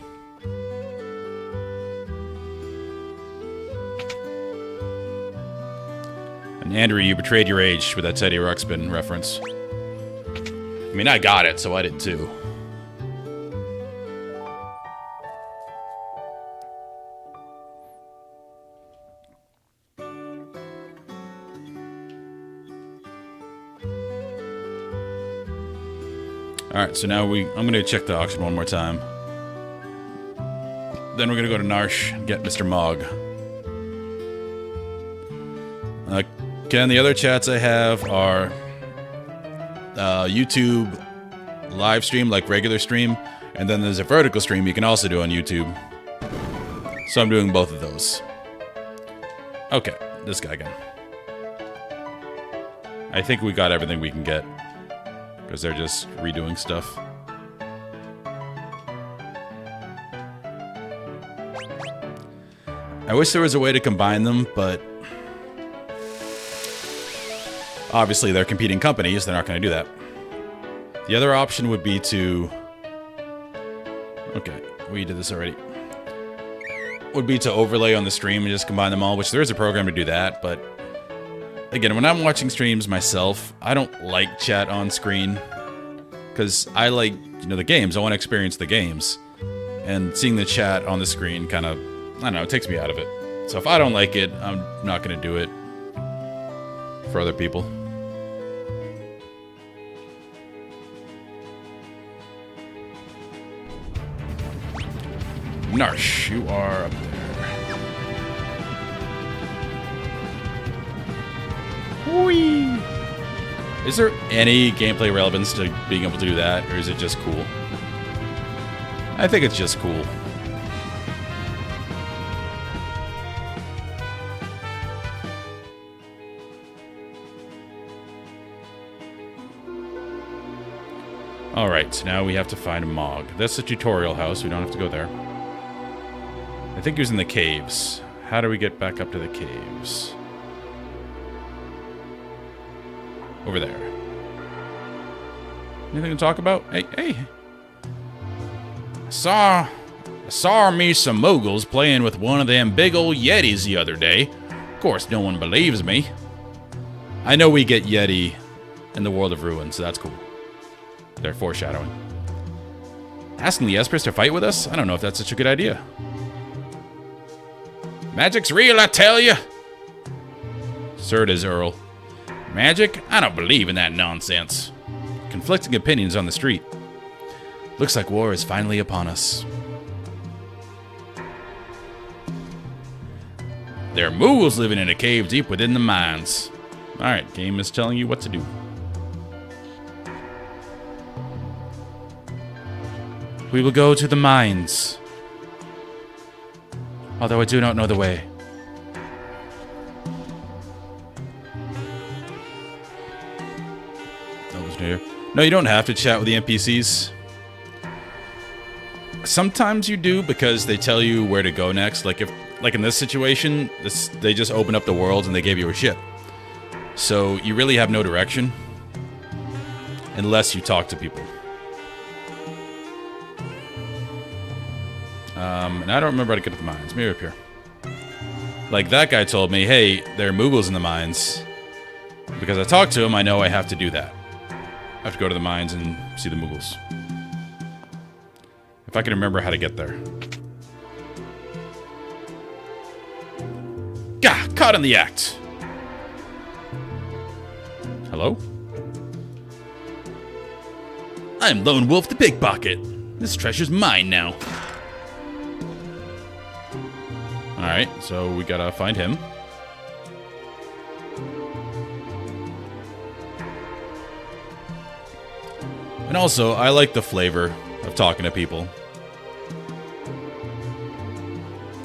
And Andrew, you betrayed your age with that Teddy Ruxpin reference. I mean, I got it, so I did too. Alright, so now I'm going to check the auction one more time. Then we're going to go to Narsh and get Mr. Mog. Again, the other chats I have are YouTube live stream, like regular stream, and then there's a vertical stream you can also do on YouTube. So I'm doing both of those. Okay, this guy again. I think we got everything we can get. Because they're just redoing stuff. I wish there was a way to combine them, but... obviously, they're competing companies. They're not going to do that. The other option would be to... okay, we did this already. Would be to overlay on the stream and just combine them all, which there is a program to do that, but... again, when I'm watching streams myself, I don't like chat on screen. Because I like, you know, the games. I want to experience the games. And seeing the chat on the screen kind of, I don't know, it takes me out of it. So if I don't like it, I'm not going to do it for other people. Narsh, you are up there. Whee! Is there any gameplay relevance to being able to do that, or is it just cool? I think it's just cool. Alright, so now we have to find Mog. That's the tutorial house, we don't have to go there. I think he was in the caves. How do we get back up to the caves? Over there. Anything to talk about? Hey. Saw me some moogles playing with one of them big old yetis the other day. Of course, no one believes me. I know we get yeti in the World of Ruin, so that's cool. They're foreshadowing. Asking the Espers to fight with us? I don't know if that's such a good idea. Magic's real, I tell you. Sir, it is, Earl. Magic? I don't believe in that nonsense. Conflicting opinions on the street. Looks like war is finally upon us. There are moogles living in a cave deep within the mines. Alright, game is telling you what to do. We will go to the mines. Although I do not know the way. No, you don't have to chat with the NPCs. Sometimes you do because they tell you where to go next. Like in this situation, they just open up the world and they gave you a ship. So you really have no direction unless you talk to people. And I don't remember how to get to the mines. Maybe up here. Like that guy told me, hey, there are moogles in the mines. Because I talked to him, I know I have to do that. I have to go to the mines and see the moogles. If I can remember how to get there. Gah! Caught in the act. Hello? I'm Lone Wolf the Pickpocket. This treasure's mine now. Alright, so we gotta find him. And also, I like the flavor of talking to people.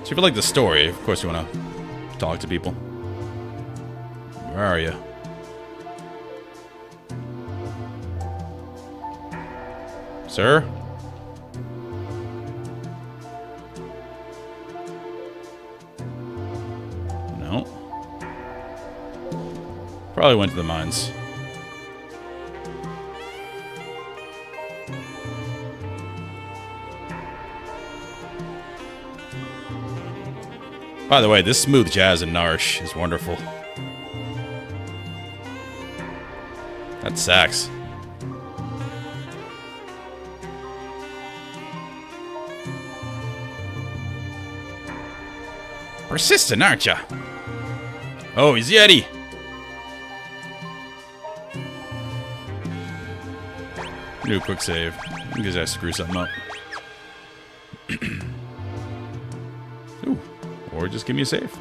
So if you like the story, of course you want to talk to people. Where are you? Sir? No. Probably went to the mines. By the way, this smooth jazz in Narsh is wonderful. That sax. Persistent, aren't ya? Oh, he's Yeti! Do a quick save. Because I screw something up. Ooh. Or just give me a save.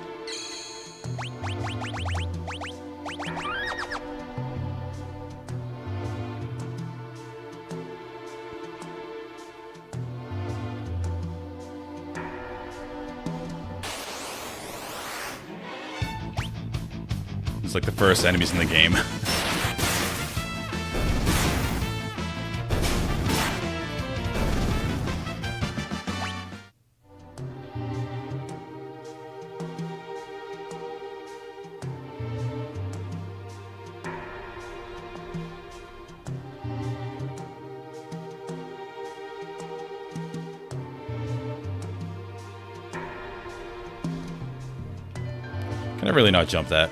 It's like the first enemies in the game. Can I really not jump that?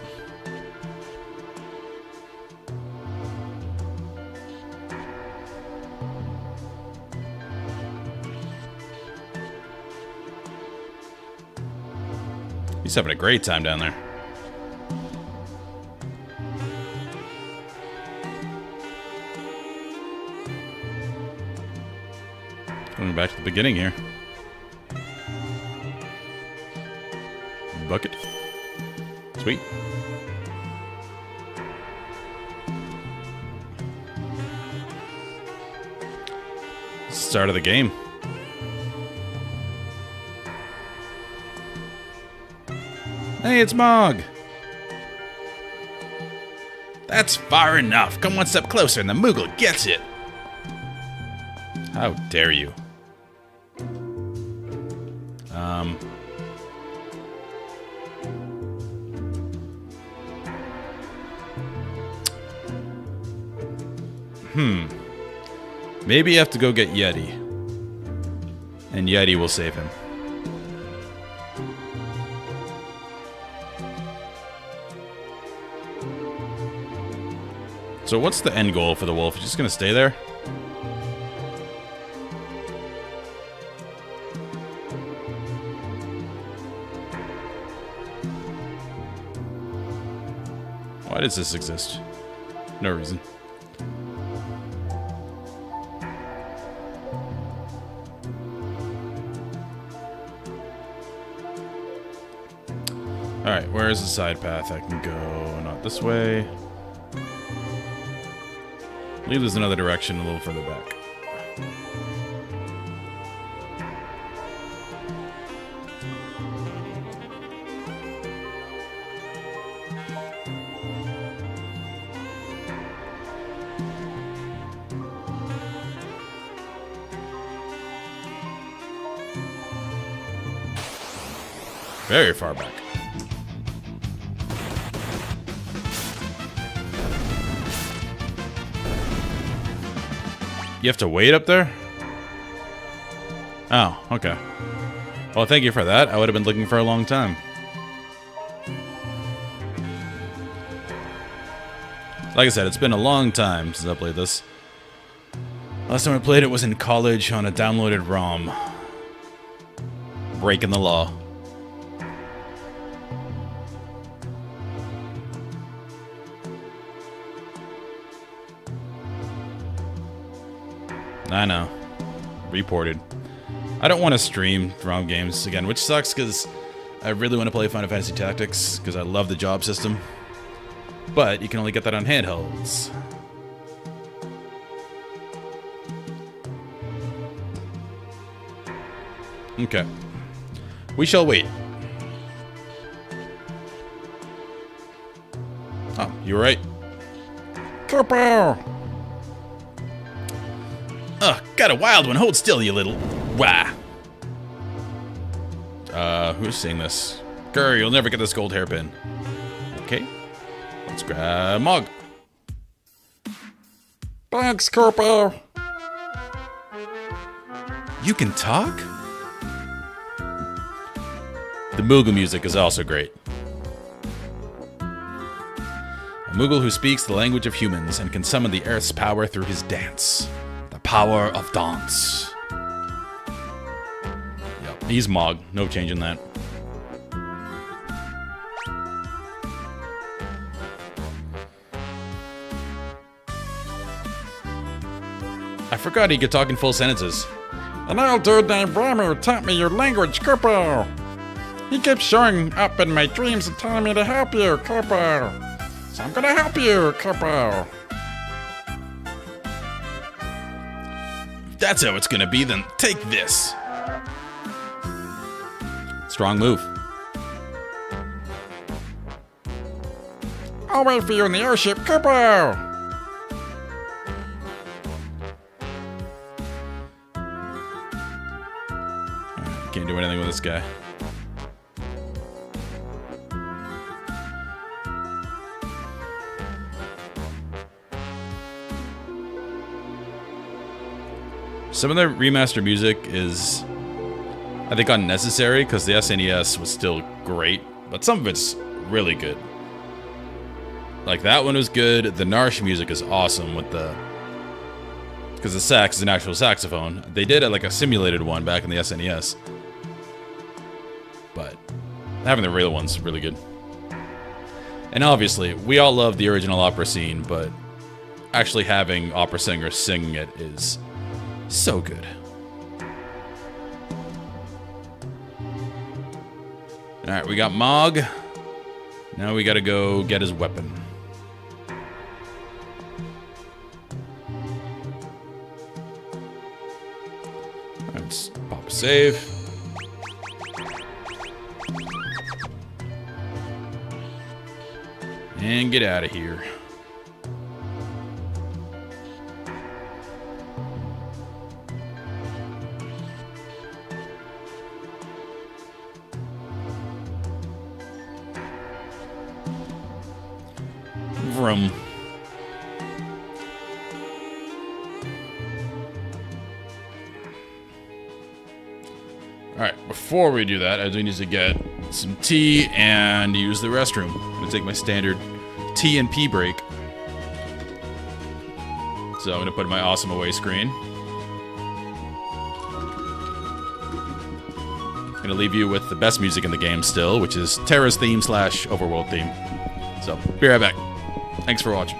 He's having a great time down there. Going back to the beginning here. Bucket. Sweet. Start of the game. Hey, it's Mog. That's far enough. Come one step closer and the Moogle gets it. How dare you? Maybe you have to go get Yeti. And Yeti will save him. So what's the end goal for the wolf? He's just gonna stay there? Why does this exist? No reason. Alright, where is the side path? I can go not this way. I believe there's another direction a little further back. Very far back. You have to wait up there? Oh, okay. Well, thank you for that. I would have been looking for a long time. Like I said, it's been a long time since I played this. Last time I played it was in college on a downloaded ROM. Breaking the law. I know. Reported. I don't want to stream ROM games again, which sucks because I really want to play Final Fantasy Tactics because I love the job system. But you can only get that on handhelds. Okay. We shall wait. Oh, you were right. Kerpow! Ugh, got a wild one. Hold still, you little... Wah! Who's saying this? Grr, you'll never get this gold hairpin. Okay. Let's grab Mog. Thanks, Kerpow! You can talk? The Moogle music is also great. A Moogle who speaks the language of humans and can summon the Earth's power through his dance. The power of dance. Yep, he's Mog. No change in that. I forgot he could talk in full sentences. An old dude named Ramu taught me your language, Kerpow. He keeps showing up in my dreams and telling me to help you, Kerpow. So I'm gonna help you, Kerpow. If that's how it's gonna be, then take this. Strong move. I'll wait for you in the airship, Kerpow. Can't do anything with this guy. Some of the remaster music is, I think, unnecessary because the SNES was still great, but some of it's really good. Like that one was good. The Narsh music is awesome with the, because the sax is an actual saxophone. They did like a simulated one back in the SNES, but having the real one's really good. And obviously, we all love the original opera scene, but actually having opera singers singing it is so good. Alright, we got Mog. Now we gotta go get his weapon. Let's pop a save. And get out of here. Vroom. Alright, before we do that, I do need to get some tea and use the restroom. I'm gonna take my standard T and P break. So I'm gonna put my awesome away screen. I'm gonna leave you with the best music in the game still, which is Terra's theme / Overworld theme. So, be right back. Thanks for watching.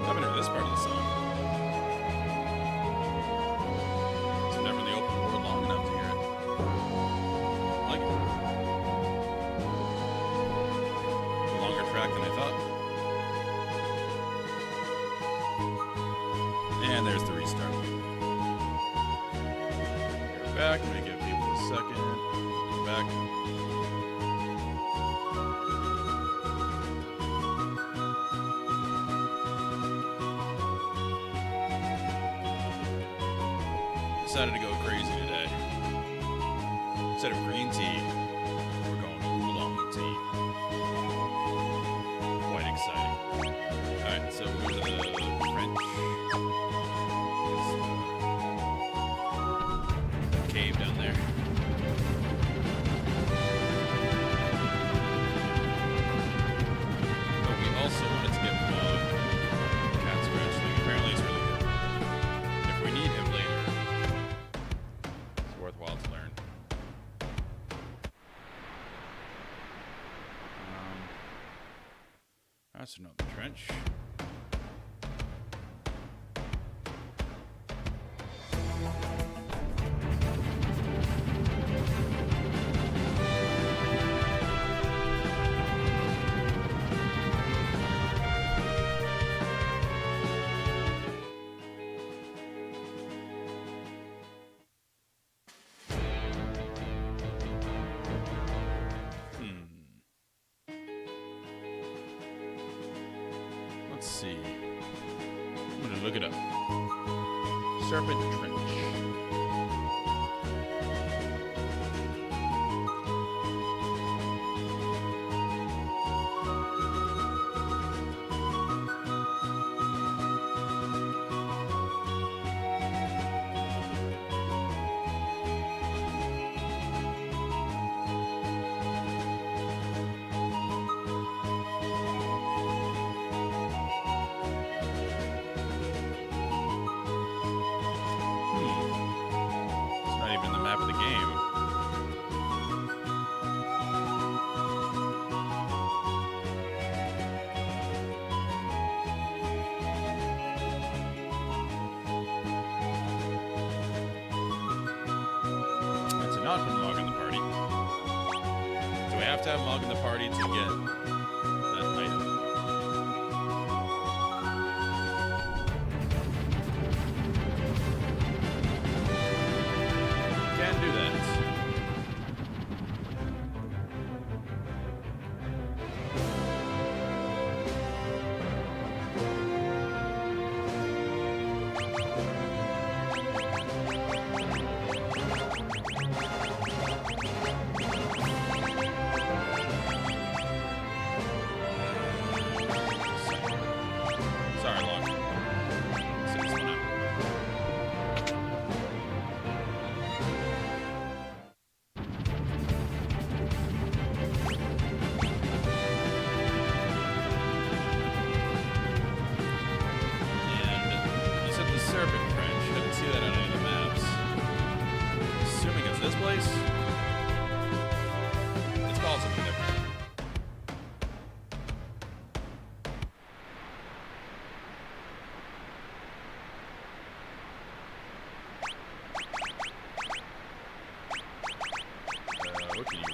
haven't heard this part of the song. It's never in the open world long enough to hear it. I like it. A longer track than I thought. And there's the restart. We're back. I'm gonna give people a second. We're back. Decided to go crazy today. Instead of green tea, we're going oolong tea. Quite exciting. Alright, so we'll go to the French. It's the cave down there. But we also wanted to get the cat scratch thing. Apparently it's really good. If we need him later, worthwhile to learn. That's another trench. Let's see. I'm gonna look it up. Serpent Trench. Map of the game. That's not from Log in the Party. Do I have to have Log in the Party to get that item? Can do that. Sorry, Log. Sit this one out. Serpent Trench. I didn't see that on any of the maps. Assuming it's this place? It's called something different. What can you do?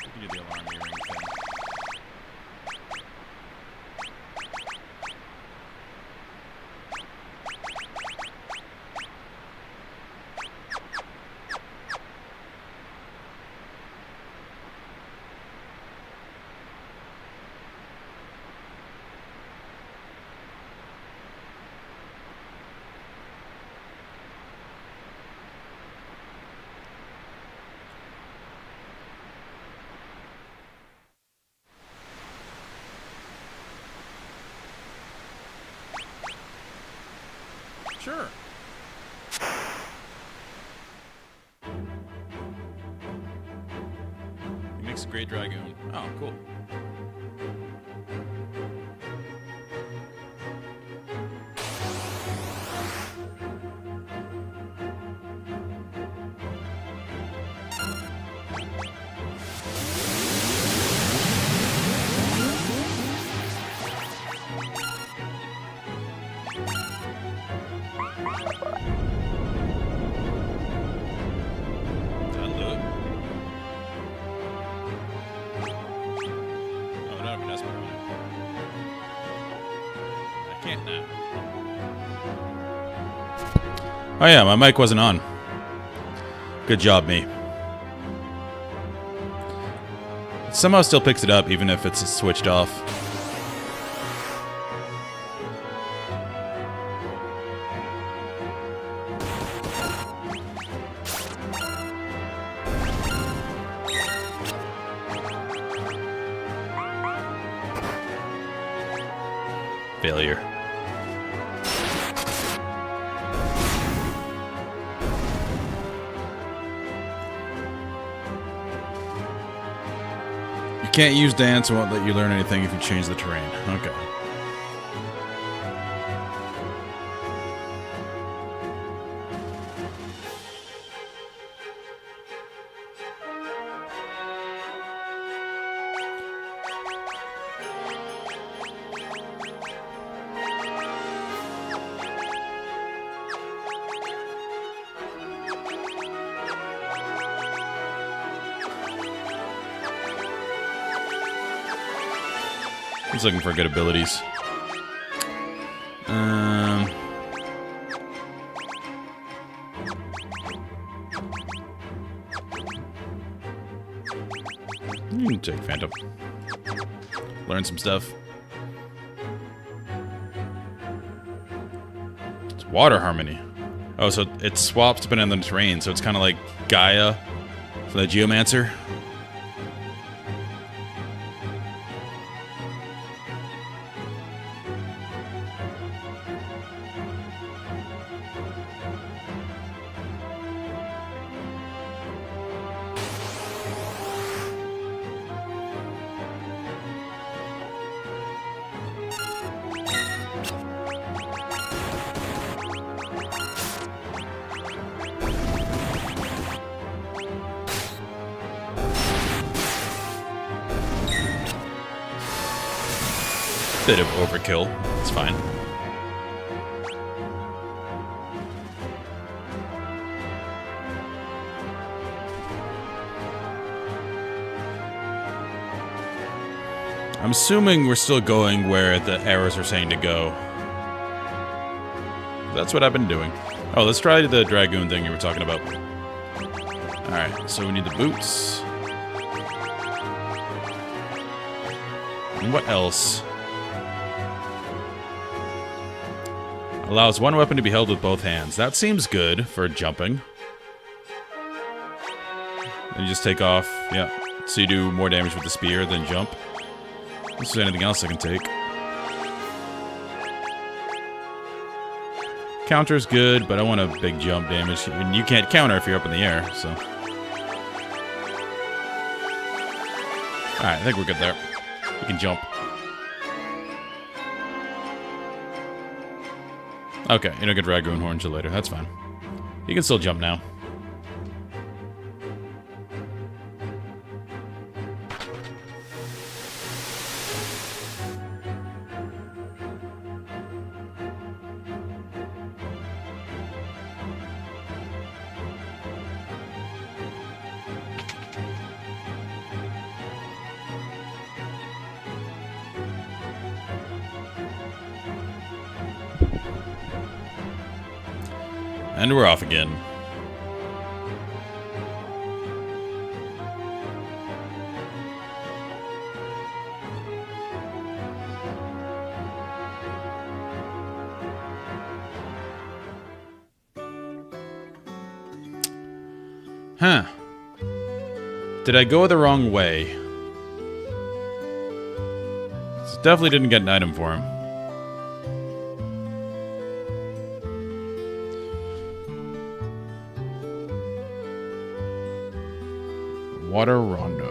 You can do the alarm earring thing. Sure. He makes a great dragoon. Oh, cool. don't have an Esper on it. I can't now. Oh yeah, my mic wasn't on. Good job, me. It somehow still picks it up, even if it's switched off. Failure. You can't use dance, it won't let you learn anything if you change the terrain. Okay. He's looking for good abilities. You can take Phantom. Learn some stuff. It's Water Harmony. Oh, so it swaps depending on the terrain, so it's kind of like Gaia for the Geomancer. Bit of overkill. It's fine. I'm assuming we're still going where the arrows are saying to go. That's what I've been doing. Oh, let's try the Dragoon thing you were talking about. Alright, so we need the boots. And what else? Allows one weapon to be held with both hands. That seems good for jumping. And you just take off. Yeah. So you do more damage with the spear than jump. Is there anything else I can take? Counter's good, but I want a big jump damage. And you can't counter if you're up in the air, so. Alright, I think we're good there. You can jump. Okay, you don't get Dragoon Horn until later. That's fine. You can still jump now. And we're off again. Huh. Did I go the wrong way? Definitely didn't get an item for him. Water Rondo.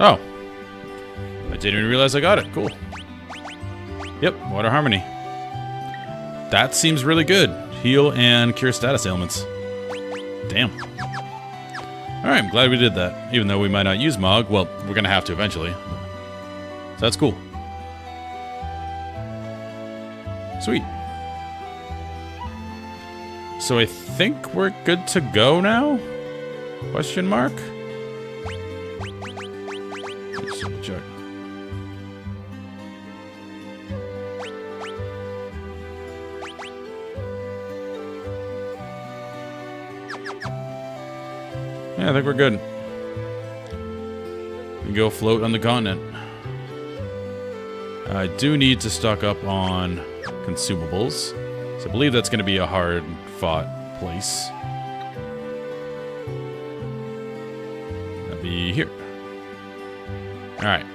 Oh. I didn't even realize I got it. Cool. Yep, Water Harmony. That seems really good. Heal and cure status ailments. Damn. Alright, I'm glad we did that. Even though we might not use Mog. Well, we're going to have to eventually. So that's cool. Sweet. So I think we're good to go now? Question mark? Let's double check. Yeah, I think we're good. We can go float on the continent. I do need to stock up on consumables. So I believe that's going to be a hard-fought place. That'll be here. Alright.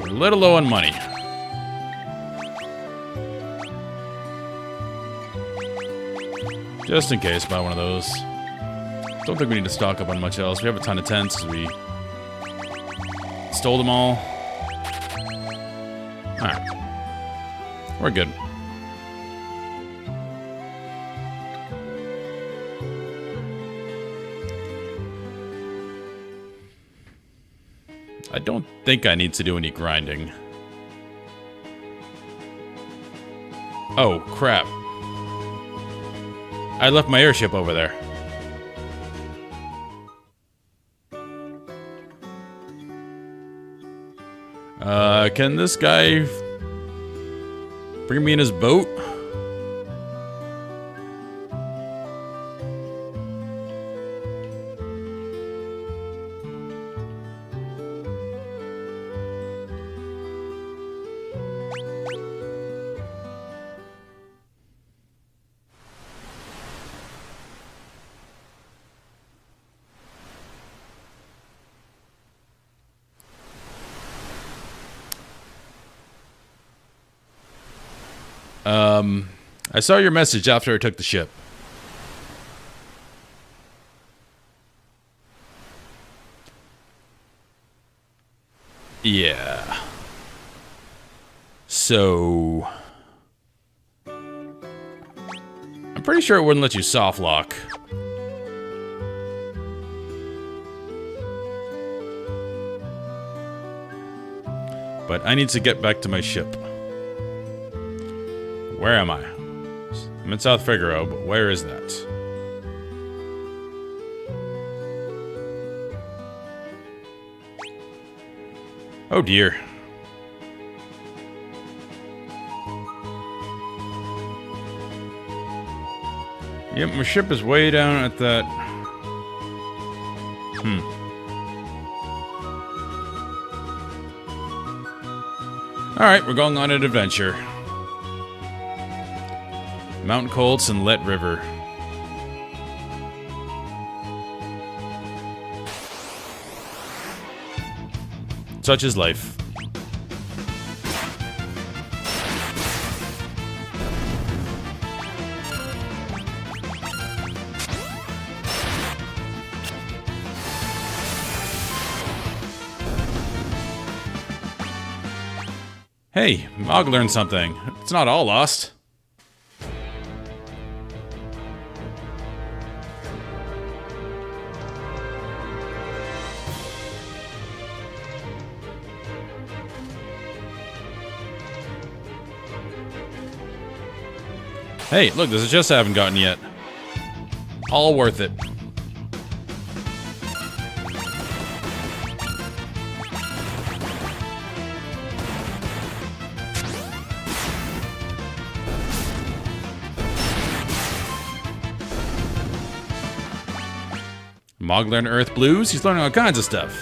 We're a little low on money. Just in case, buy one of those. Don't think we need to stock up on much else. We have a ton of tents because we stole them all. Alright. We're good. I don't think I need to do any grinding. Oh, crap. I left my airship over there. Can this guy bring me in his boat? I saw your message after I took the ship. Yeah. So... I'm pretty sure it wouldn't let you soft lock. But I need to get back to my ship. Where am I? I'm in South Figaro, but where is that? Oh dear. Yep, my ship is way down at that... Alright, we're going on an adventure. Mountain Colts and Let River. Such is life. Hey, Mog learned something. It's not all lost. Hey, look, there's a chest I haven't gotten yet. All worth it. Mog learned Earth Blues? He's learning all kinds of stuff.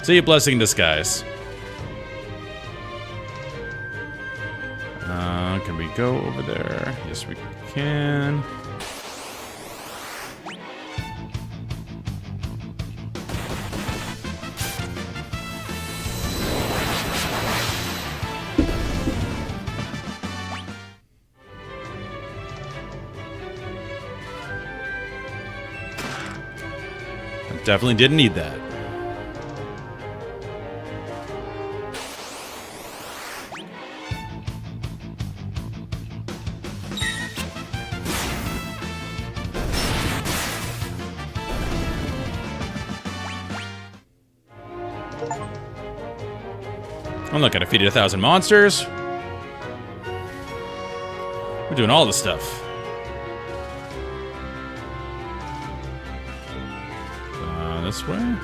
See a blessing in disguise. Can we go over there? Yes, we can. I definitely didn't need that. Oh, look, I defeated 1,000 monsters. We're doing all this stuff. This way?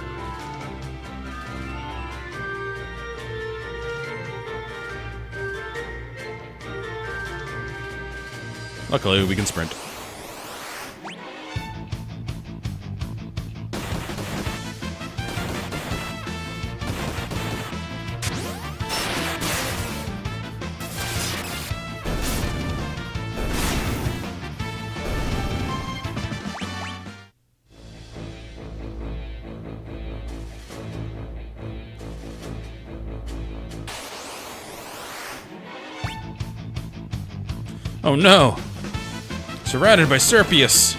Luckily, we can sprint. Oh no! Surrounded by Serpius!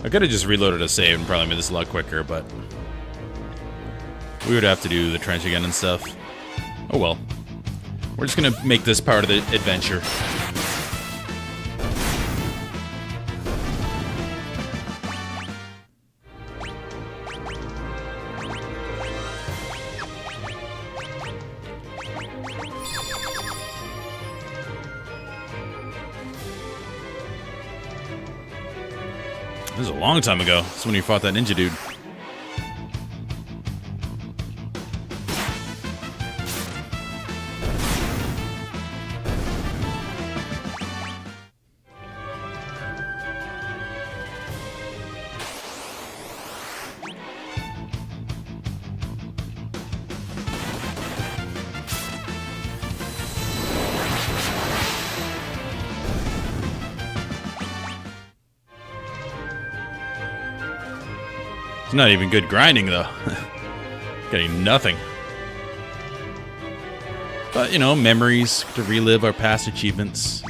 I could have just reloaded a save and probably made this a lot quicker, but we would have to do the trench again and stuff. Oh well. We're just gonna make this part of the adventure. This is a long time ago. That's when you fought that ninja dude. It's not even good grinding, though. Getting nothing. But, you know, memories to relive our past achievements.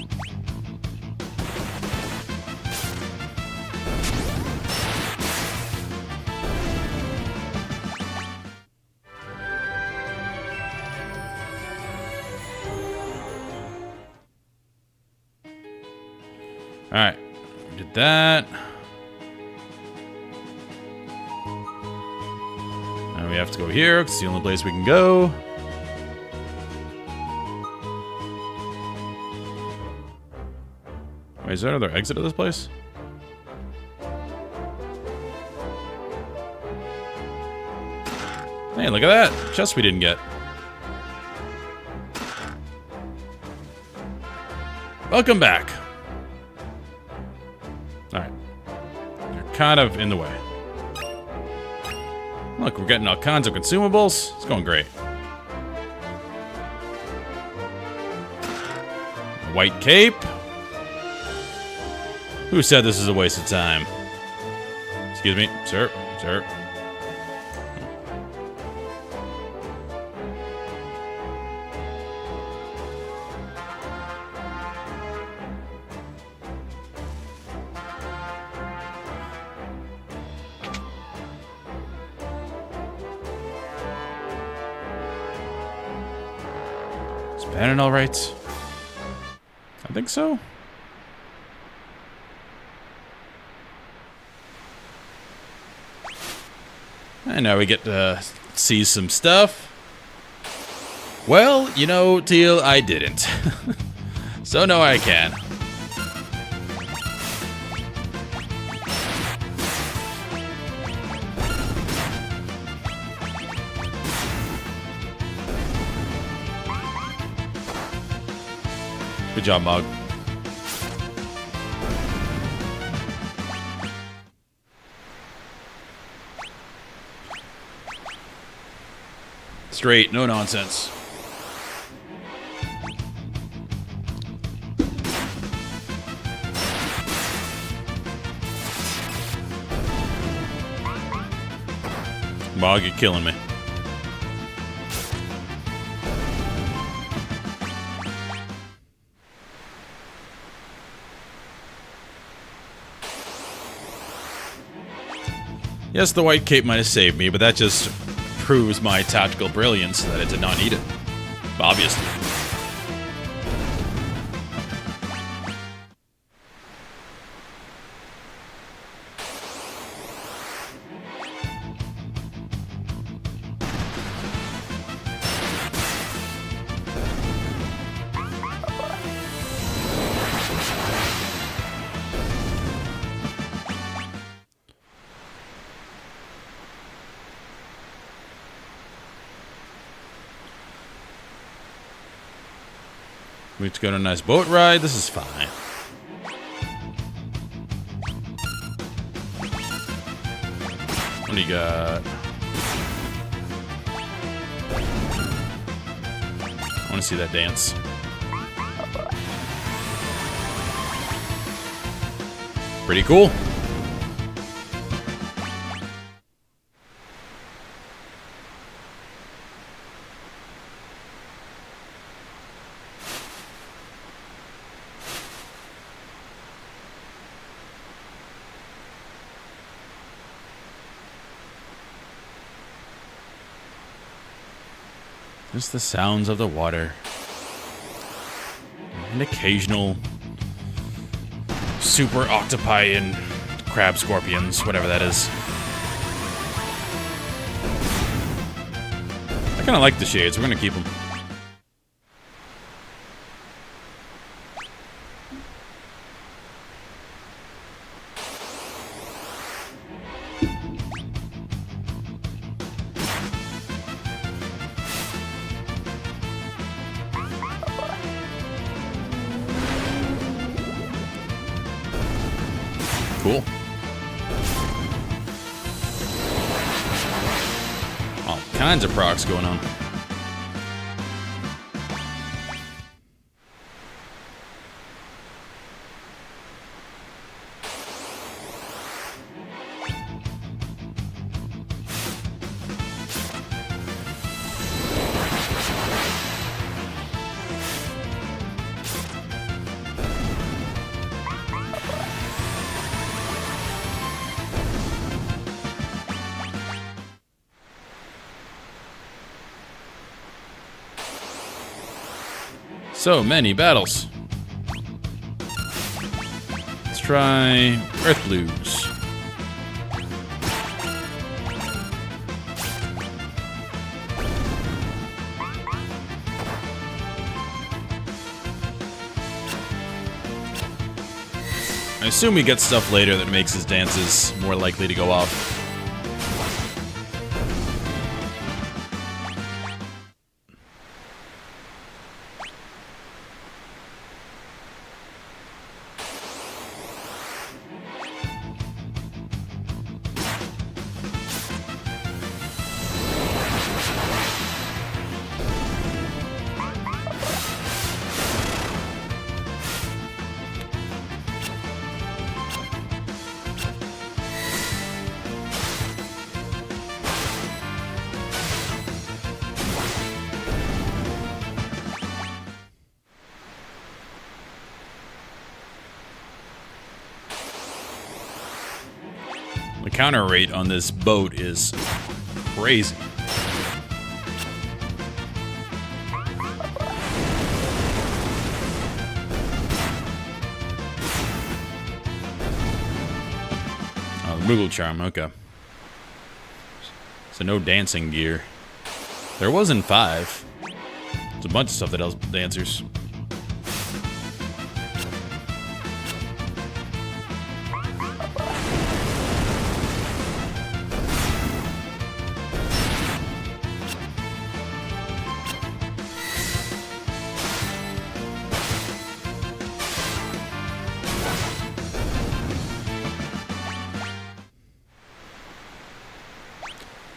Alright, we did that. Now we have to go here, because it's the only place we can go. Wait, is there another exit to this place? Hey, look at that! Chest we didn't get. Welcome back. Alright. You're kind of in the way. Look, we're getting all kinds of consumables. It's going great. White cape. Who said this is a waste of time? Excuse me, sir, sir. Is Bannon all right? I think so. And now we get to see some stuff. Well, you know, Teal, I didn't. So no, I can. Good job, Mog. Straight, no nonsense. Mog, you're killing me. Yes, the white cape might have saved me, but that just proves my tactical brilliance that it did not need it. Obviously. We have to go on a nice boat ride. This is fine. What do you got? I want to see that dance. Pretty cool. Just the sounds of the water. And occasional super octopi and crab scorpions, whatever that is. I kind of like the shades. We're going to keep them. Cool. All kinds of procs going on. So many battles. Let's try Earth Blues. I assume we get stuff later that makes his dances more likely to go off. The counter rate on this boat is crazy. Oh, the Moogle Charm, okay. So no dancing gear. There was in 5. There's a bunch of stuff that helps dancers.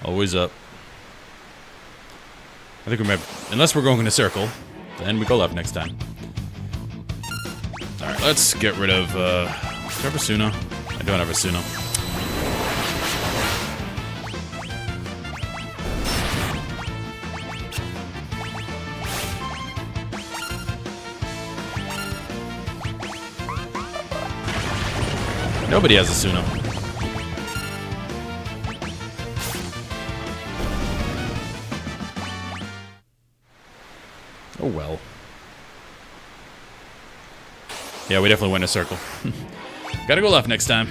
Always up. I think we might, unless we're going in a circle, then we go left next time. Alright, let's get rid of, do I have a Suno? I don't have a Suno. Nobody has a Suno. Oh well. Yeah, we definitely went in a circle. Gotta go left next time.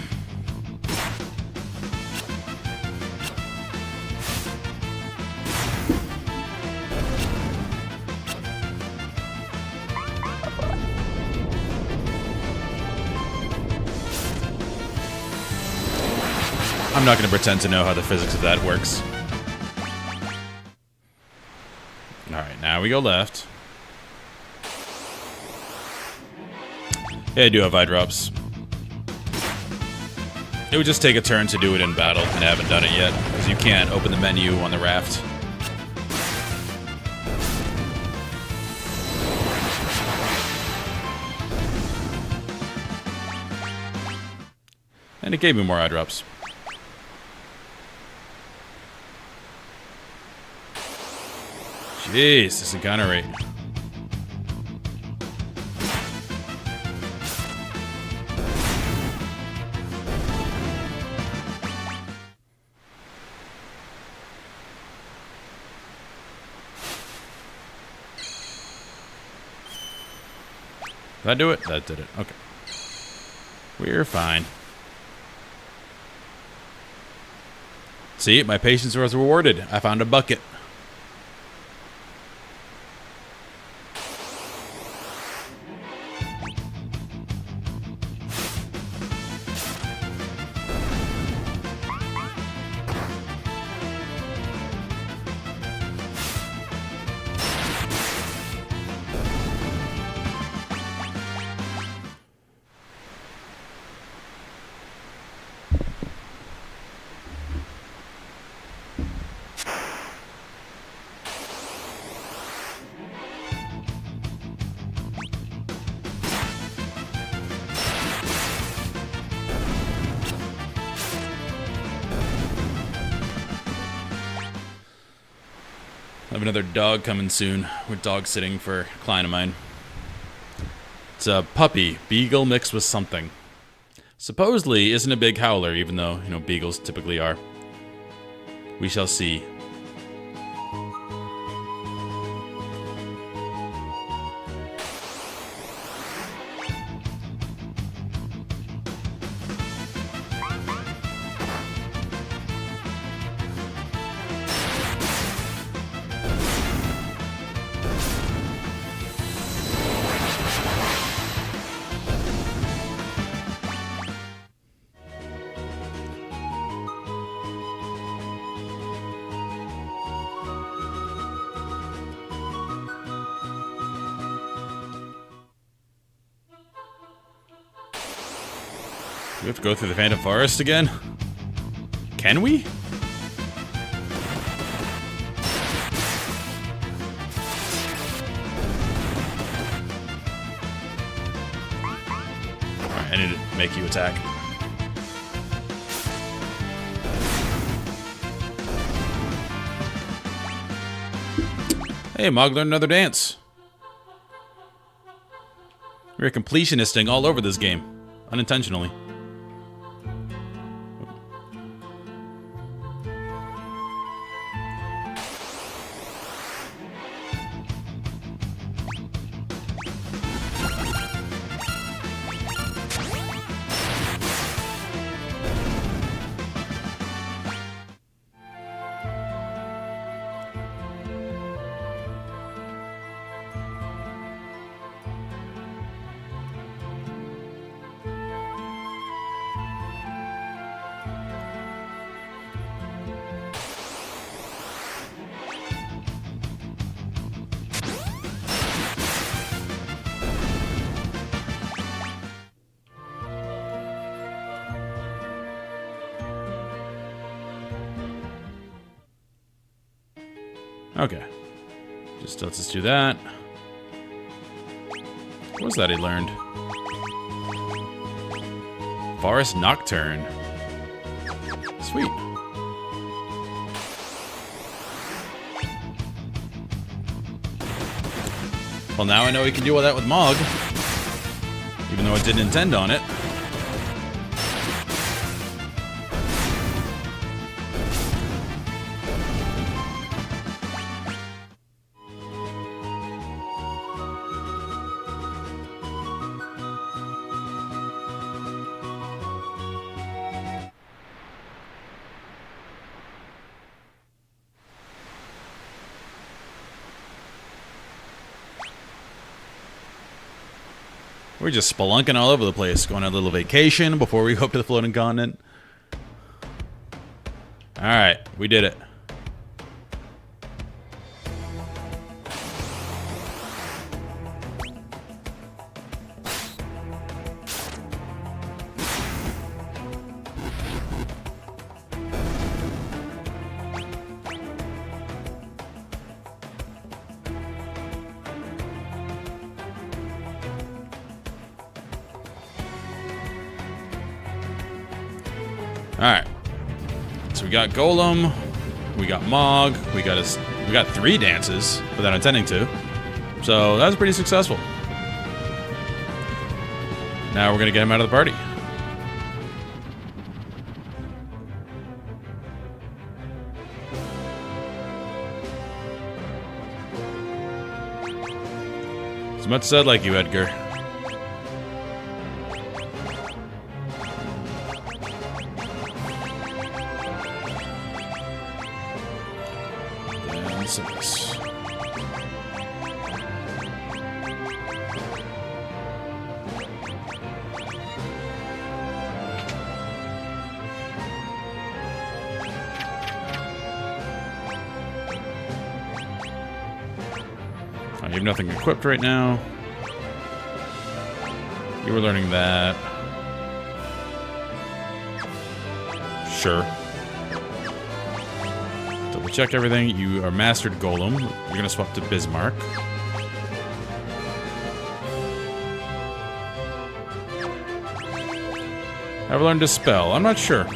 I'm not going to pretend to know how the physics of that works. Alright, now we go left. Yeah, I do have eye drops. It would just take a turn to do it in battle, and I haven't done it yet, because you can't open the menu on the raft. And it gave me more eye drops. Jeez, this encounter rate. Did that do it? That did it. Okay. We're fine. See, my patience was rewarded. I found a bucket. I have another dog coming soon. We're dog sitting for a client of mine. It's a puppy, beagle mixed with something. Supposedly isn't a big howler, even though, beagles typically are. We shall see. Do we have to go through the Phantom Forest again? Can we? Alright, I need to make you attack. Hey, Mog learned another dance. We're completionisting all over this game. Unintentionally. Okay. Just let's do that. What was that he learned? Forest Nocturne. Sweet. Well, now I know he can do all that with Mog. Even though I didn't intend on it. We're just spelunking all over the place, going on a little vacation before we go up to the floating continent. Alright, we did it. Alright. So we got Golem, we got Mog, we got 3 dances without intending to. So that was pretty successful. Now we're gonna get him out of the party. As much as I'd like you, Edgar. Dances. You have nothing equipped right now. You were learning that. Sure. Double check everything. You are mastered Golem. You're gonna swap to Bismarck. Have I learned Dispel? I'm not sure.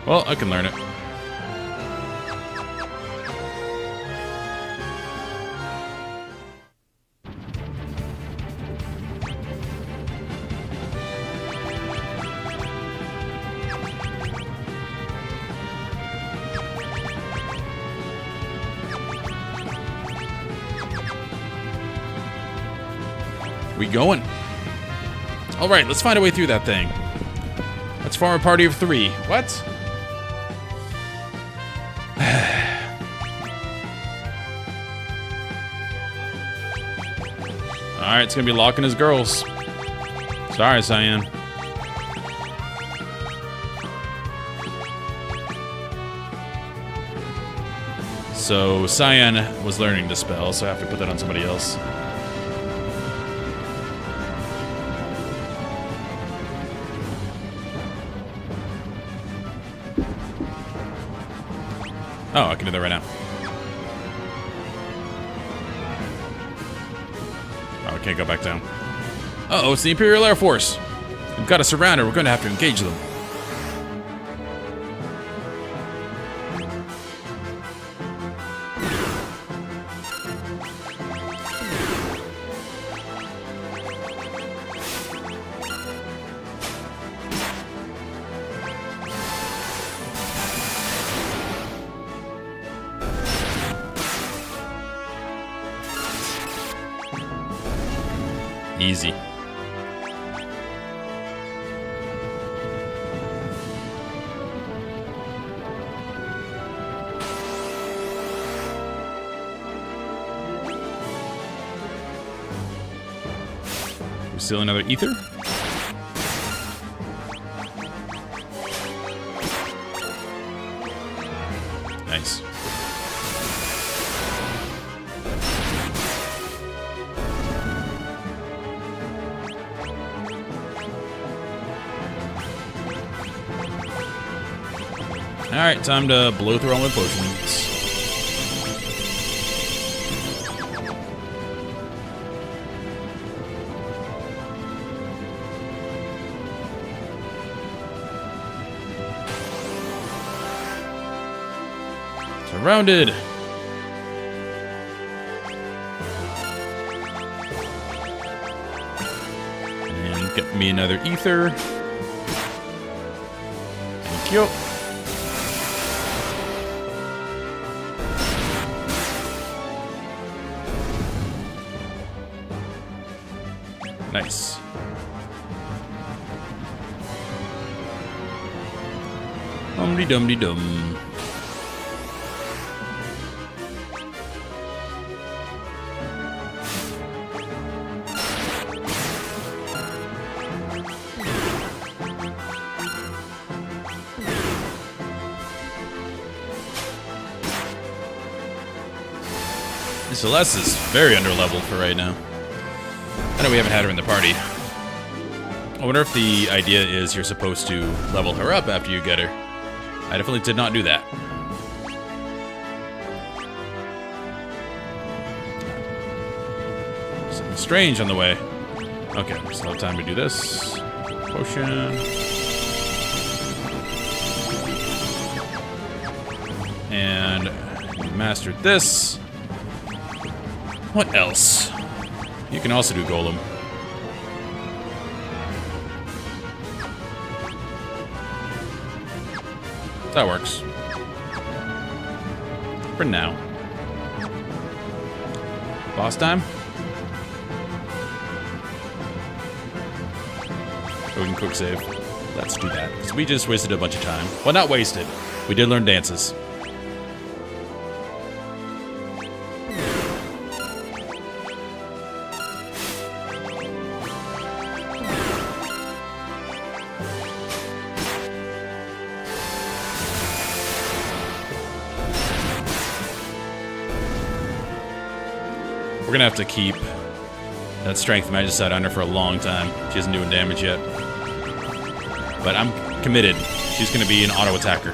Well, I can learn it. We going? All right, let's find a way through that thing. Let's form a party of 3. What? Alright, it's gonna be locking his girls. Sorry, Cyan. So, Cyan was learning Dispel, so I have to put that on somebody else. Oh, I can do that right now. Oh, I can't go back down. Uh-oh, it's the Imperial Air Force. We've got to surround her. We're going to have to engage them. Easy. We steal another ether. Nice. Alright, time to blow through all my potions. Surrounded! And get me another ether. Thank you. Nice. Dum-de-dum-de-dum. Celeste is very underleveled for right now. I know we haven't had her in the party. I wonder if the idea is you're supposed to level her up after you get her. I definitely did not do that. Something strange on the way. Okay, still have time to do this. Potion. And we mastered this. What else? You can also do Golem. That works. For now. Boss time? So we can quick save. Let's do that. Because we just wasted a bunch of time. Well, not wasted. We did learn dances. We're gonna have to keep that strength magicite on her for a long time. She isn't doing damage yet. But I'm committed. She's gonna be an auto attacker.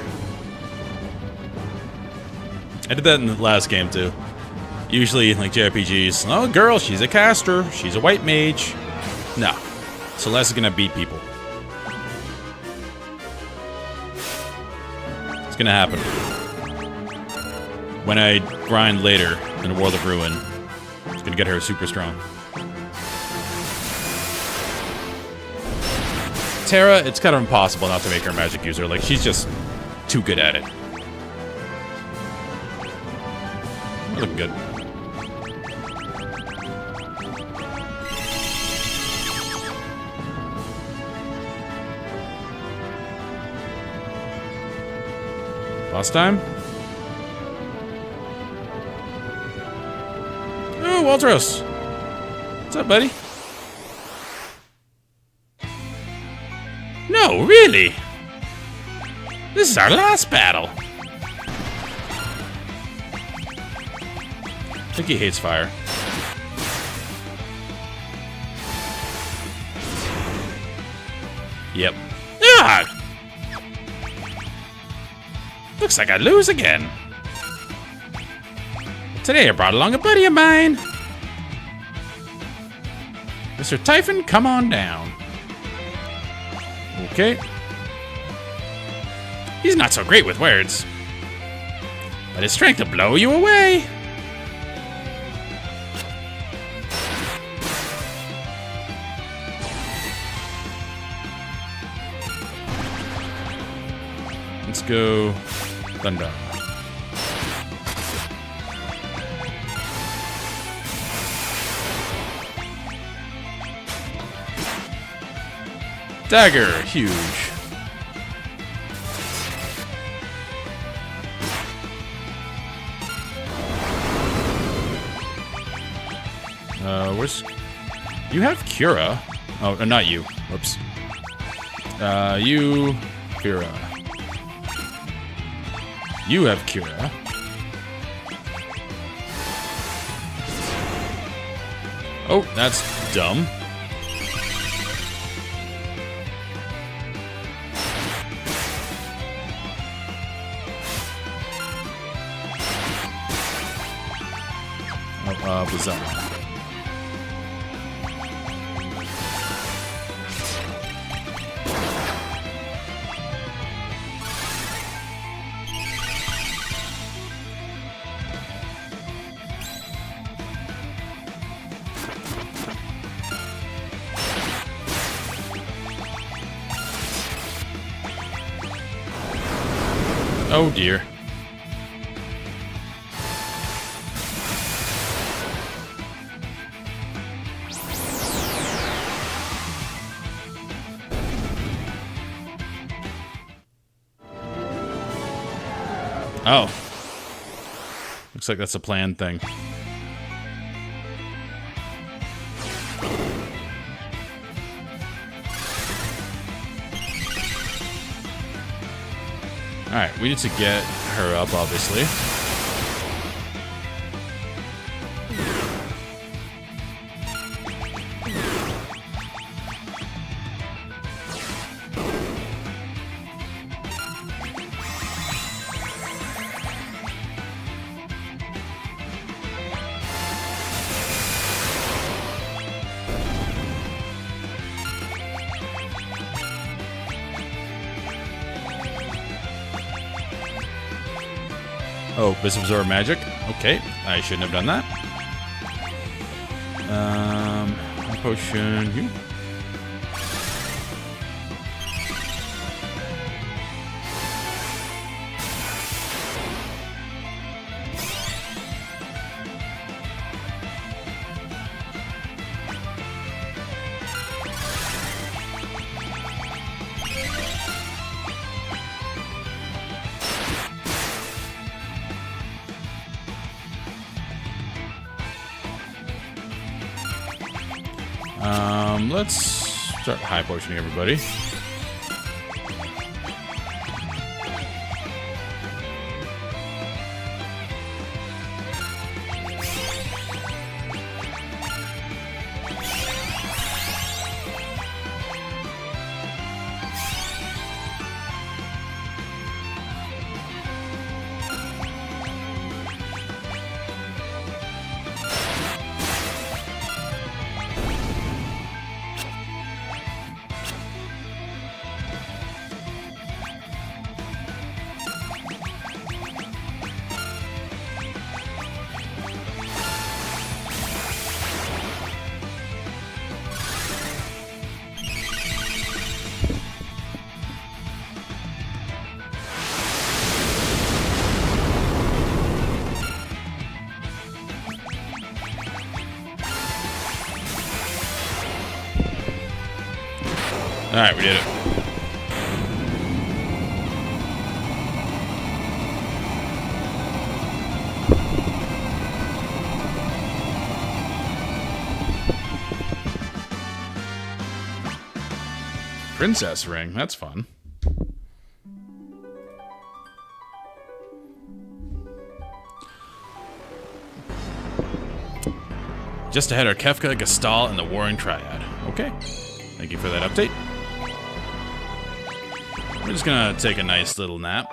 I did that in the last game too. Usually, like JRPGs, oh girl, she's a caster, she's a white mage. No. Celeste is gonna beat people. It's gonna happen. When I grind later in the World of Ruin, it's gonna get her super strong. Terra, it's kind of impossible not to make her a magic user. Like, she's just too good at it. We're looking good. Boss time? Oh, Waltros. What's up, buddy? No, really? This is our last battle. I think he hates fire. Yep. Ah! Looks like I lose again. Today I brought along a buddy of mine. Mr. Typhon, come on down. Okay. He's not so great with words, but his strength will blow you away. Let's go Thunder. Dagger, huge. Where's... You have Cura. Oh, not you. Whoops. You... Cura. You have Cura. Oh, that's dumb. Bizarre. Oh dear. Oh. Looks like that's a planned thing. Alright, we need to get her up, obviously. Oh, Bishop Absorb Magic. Okay, I shouldn't have done that. Potion. You. Let's start high potioning everybody. Alright, we did it. Princess ring, that's fun. Just ahead are Kefka, Gestal, and the Warring Triad. Okay. Thank you for that update. We're just gonna take a nice little nap.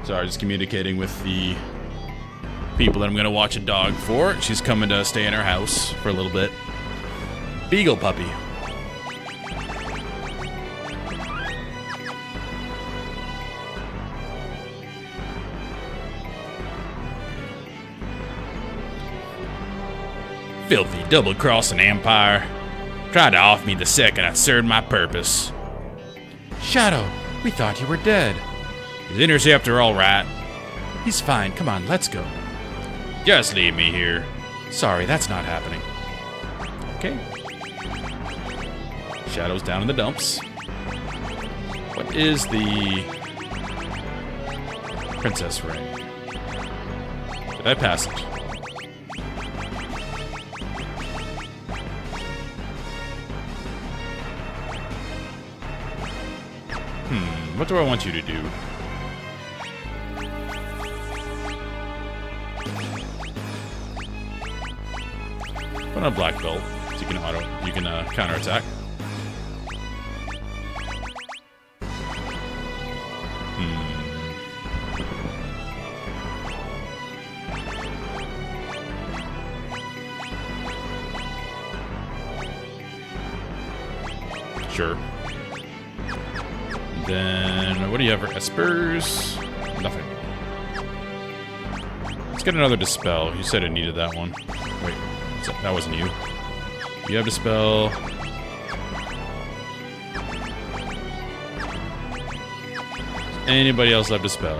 Sorry, just communicating with the people that I'm gonna watch a dog for. She's coming to stay in her house for a little bit. Beagle puppy. Filthy double-crossing Empire. Tried to off me the second I served my purpose. Shadow, we thought you were dead. Is Interceptor all right? He's fine. Come on, let's go. Just leave me here. Sorry, that's not happening. Okay. Shadow's down in the dumps. What is the princess ring? Did I pass it? What do I want you to do? Put on a black belt, so you can counterattack. Sure. Then, what do you have for Espers? Nothing. Let's get another Dispel. You said it needed that one. Wait, that wasn't you. You have Dispel. Anybody else have Dispel?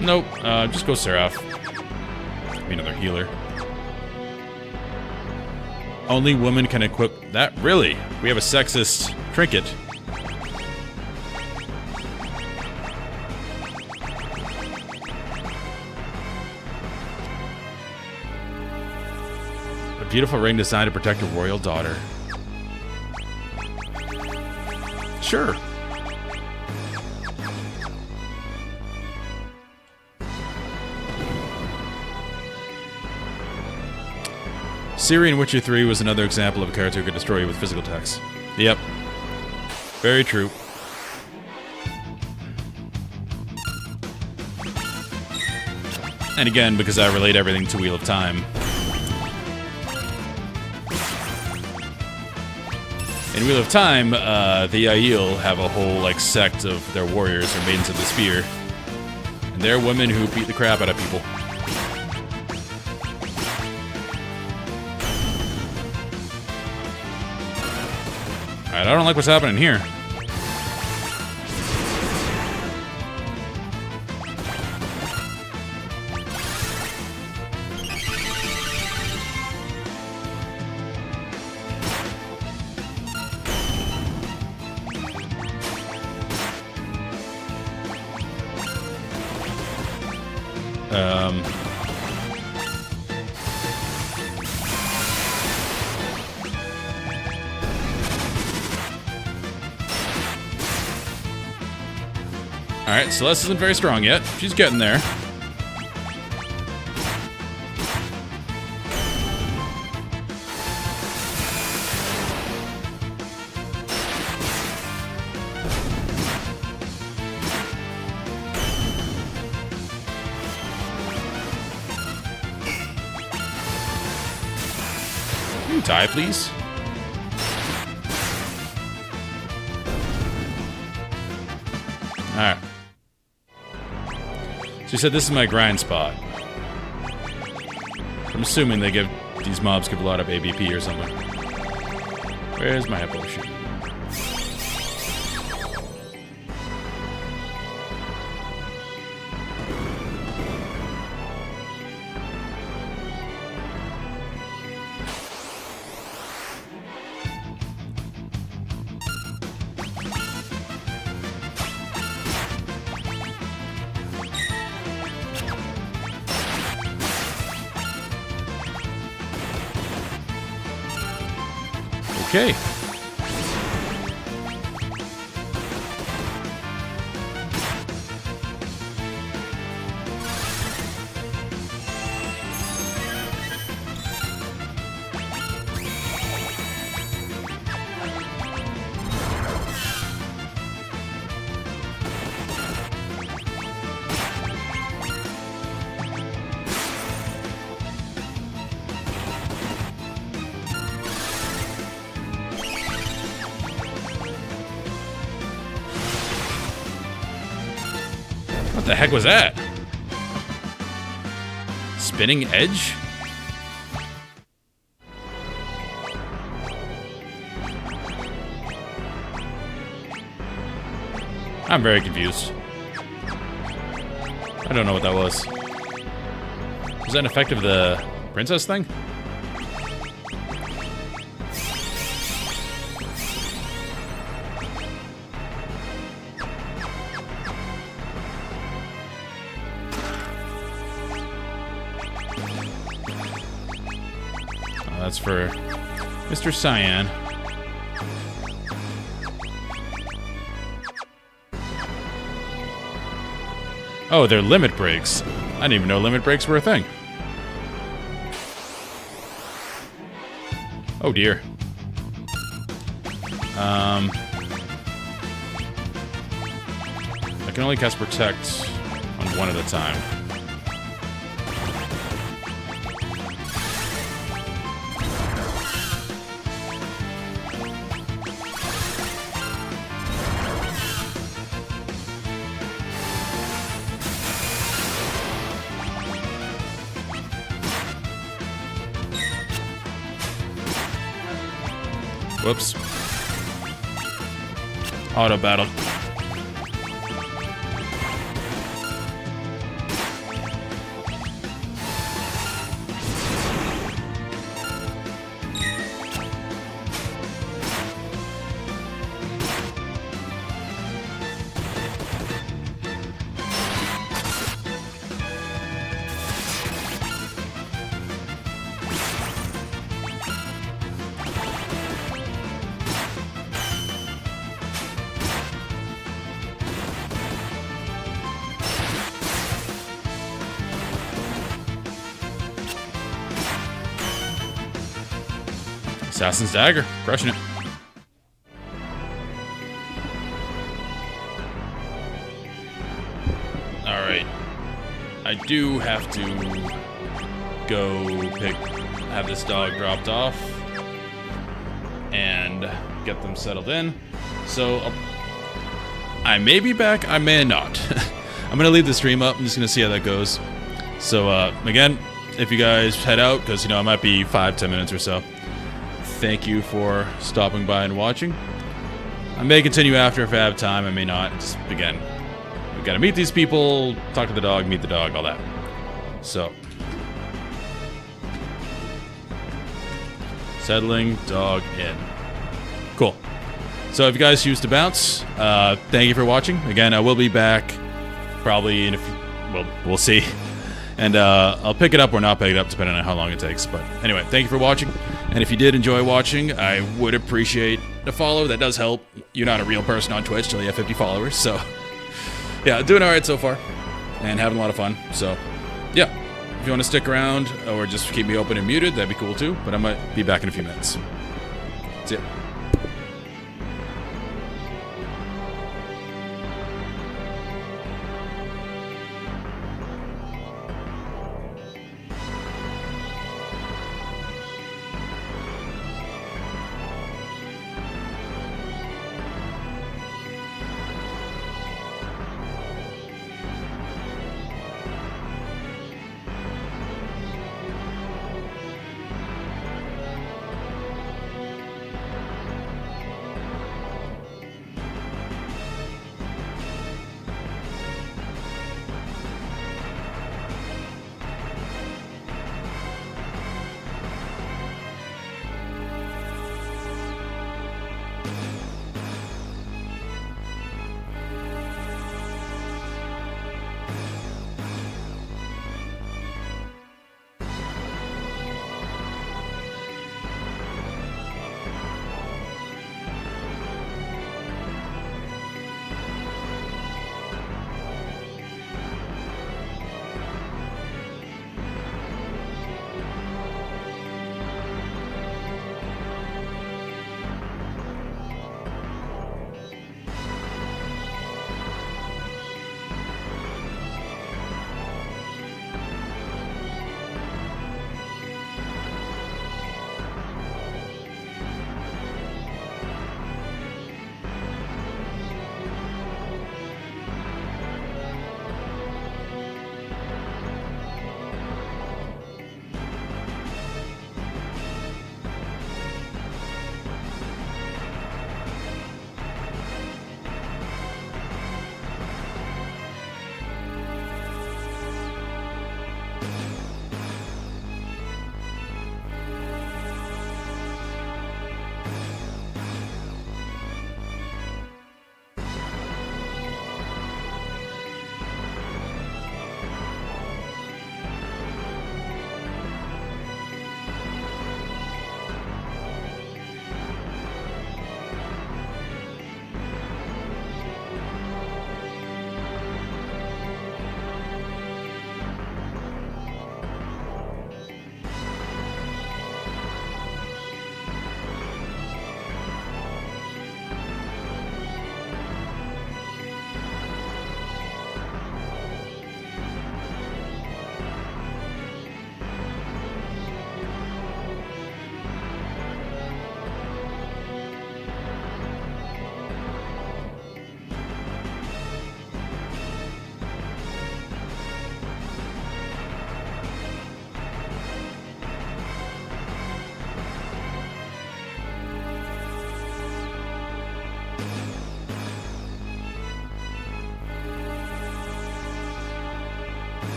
Nope. Just go Seraph. Be another healer. Only women can equip that? Really? We have a sexist trinket. A beautiful ring designed to protect a royal daughter. Sure. Ciri in Witcher 3 was another example of a character who could destroy you with physical attacks. Yep. Very true. And again, because I relate everything to Wheel of Time. In Wheel of Time, the Aiel have a whole, like, sect of their warriors or maidens of the spear. And they're women who beat the crap out of people. Alright, I don't like what's happening here. Alright, Celeste isn't very strong yet. She's getting there. Can you die, please? Alright. She said this is my grind spot. I'm assuming they give these mobs give a lot of ABP or something. Where's my potion? Okay. What the heck was that? Spinning edge? I'm very confused. I don't know what that was. Was that an effect of the princess thing? That's for Mr. Cyan. Oh, they're limit breaks. I didn't even know limit breaks were a thing. Oh dear. I can only cast Protect on one at a time. Whoops. Auto battle. Assassin's Dagger, crushing it. Alright. I do have to go have this dog dropped off and get them settled in. So I may be back, I may not. I'm gonna leave the stream up. I'm just gonna see how that goes. So again, if you guys head out, because you know it might be 5-10 minutes or so. Thank you for stopping by and watching. I may continue after if I have time. I may not. Just again, we gotta meet these people, talk to the dog, meet the dog, all that. So, settling dog in. Cool. So if you guys choose to bounce, thank you for watching. Again, I will be back probably in a few, well, we'll see. And I'll pick it up or not pick it up depending on how long it takes. But anyway, thank you for watching. And if you did enjoy watching, I would appreciate a follow. That does help. You're not a real person on Twitch till you have 50 followers. So yeah, doing all right so far and having a lot of fun. So yeah, if you want to stick around or just keep me open and muted, that'd be cool too. But I might be back in a few minutes. See ya.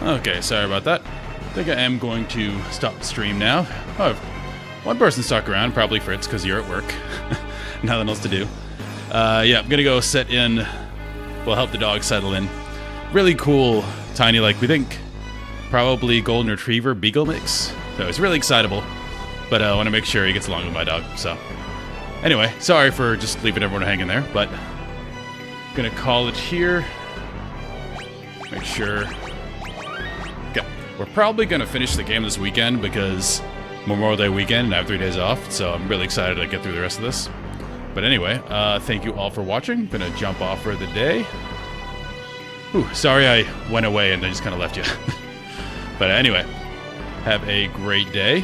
Okay, sorry about that. I think I am going to stop the stream now. Oh, one person stuck around, probably Fritz, because you're at work. Nothing else to do. Yeah, I'm gonna go set in. We'll help the dog settle in. Really cool, tiny, like we think, probably golden retriever beagle mix. So it's really excitable, but I want to make sure he gets along with my dog. So anyway, sorry for just leaving everyone hanging there, but gonna call it here. Make sure. Okay, we're probably gonna finish the game this weekend because Memorial Day weekend and I have 3 days off. So I'm really excited to get through the rest of this. But anyway, thank you all for watching. I'm gonna jump off for the day. Ooh, sorry I went away and I just kind of left you. But anyway, have a great day.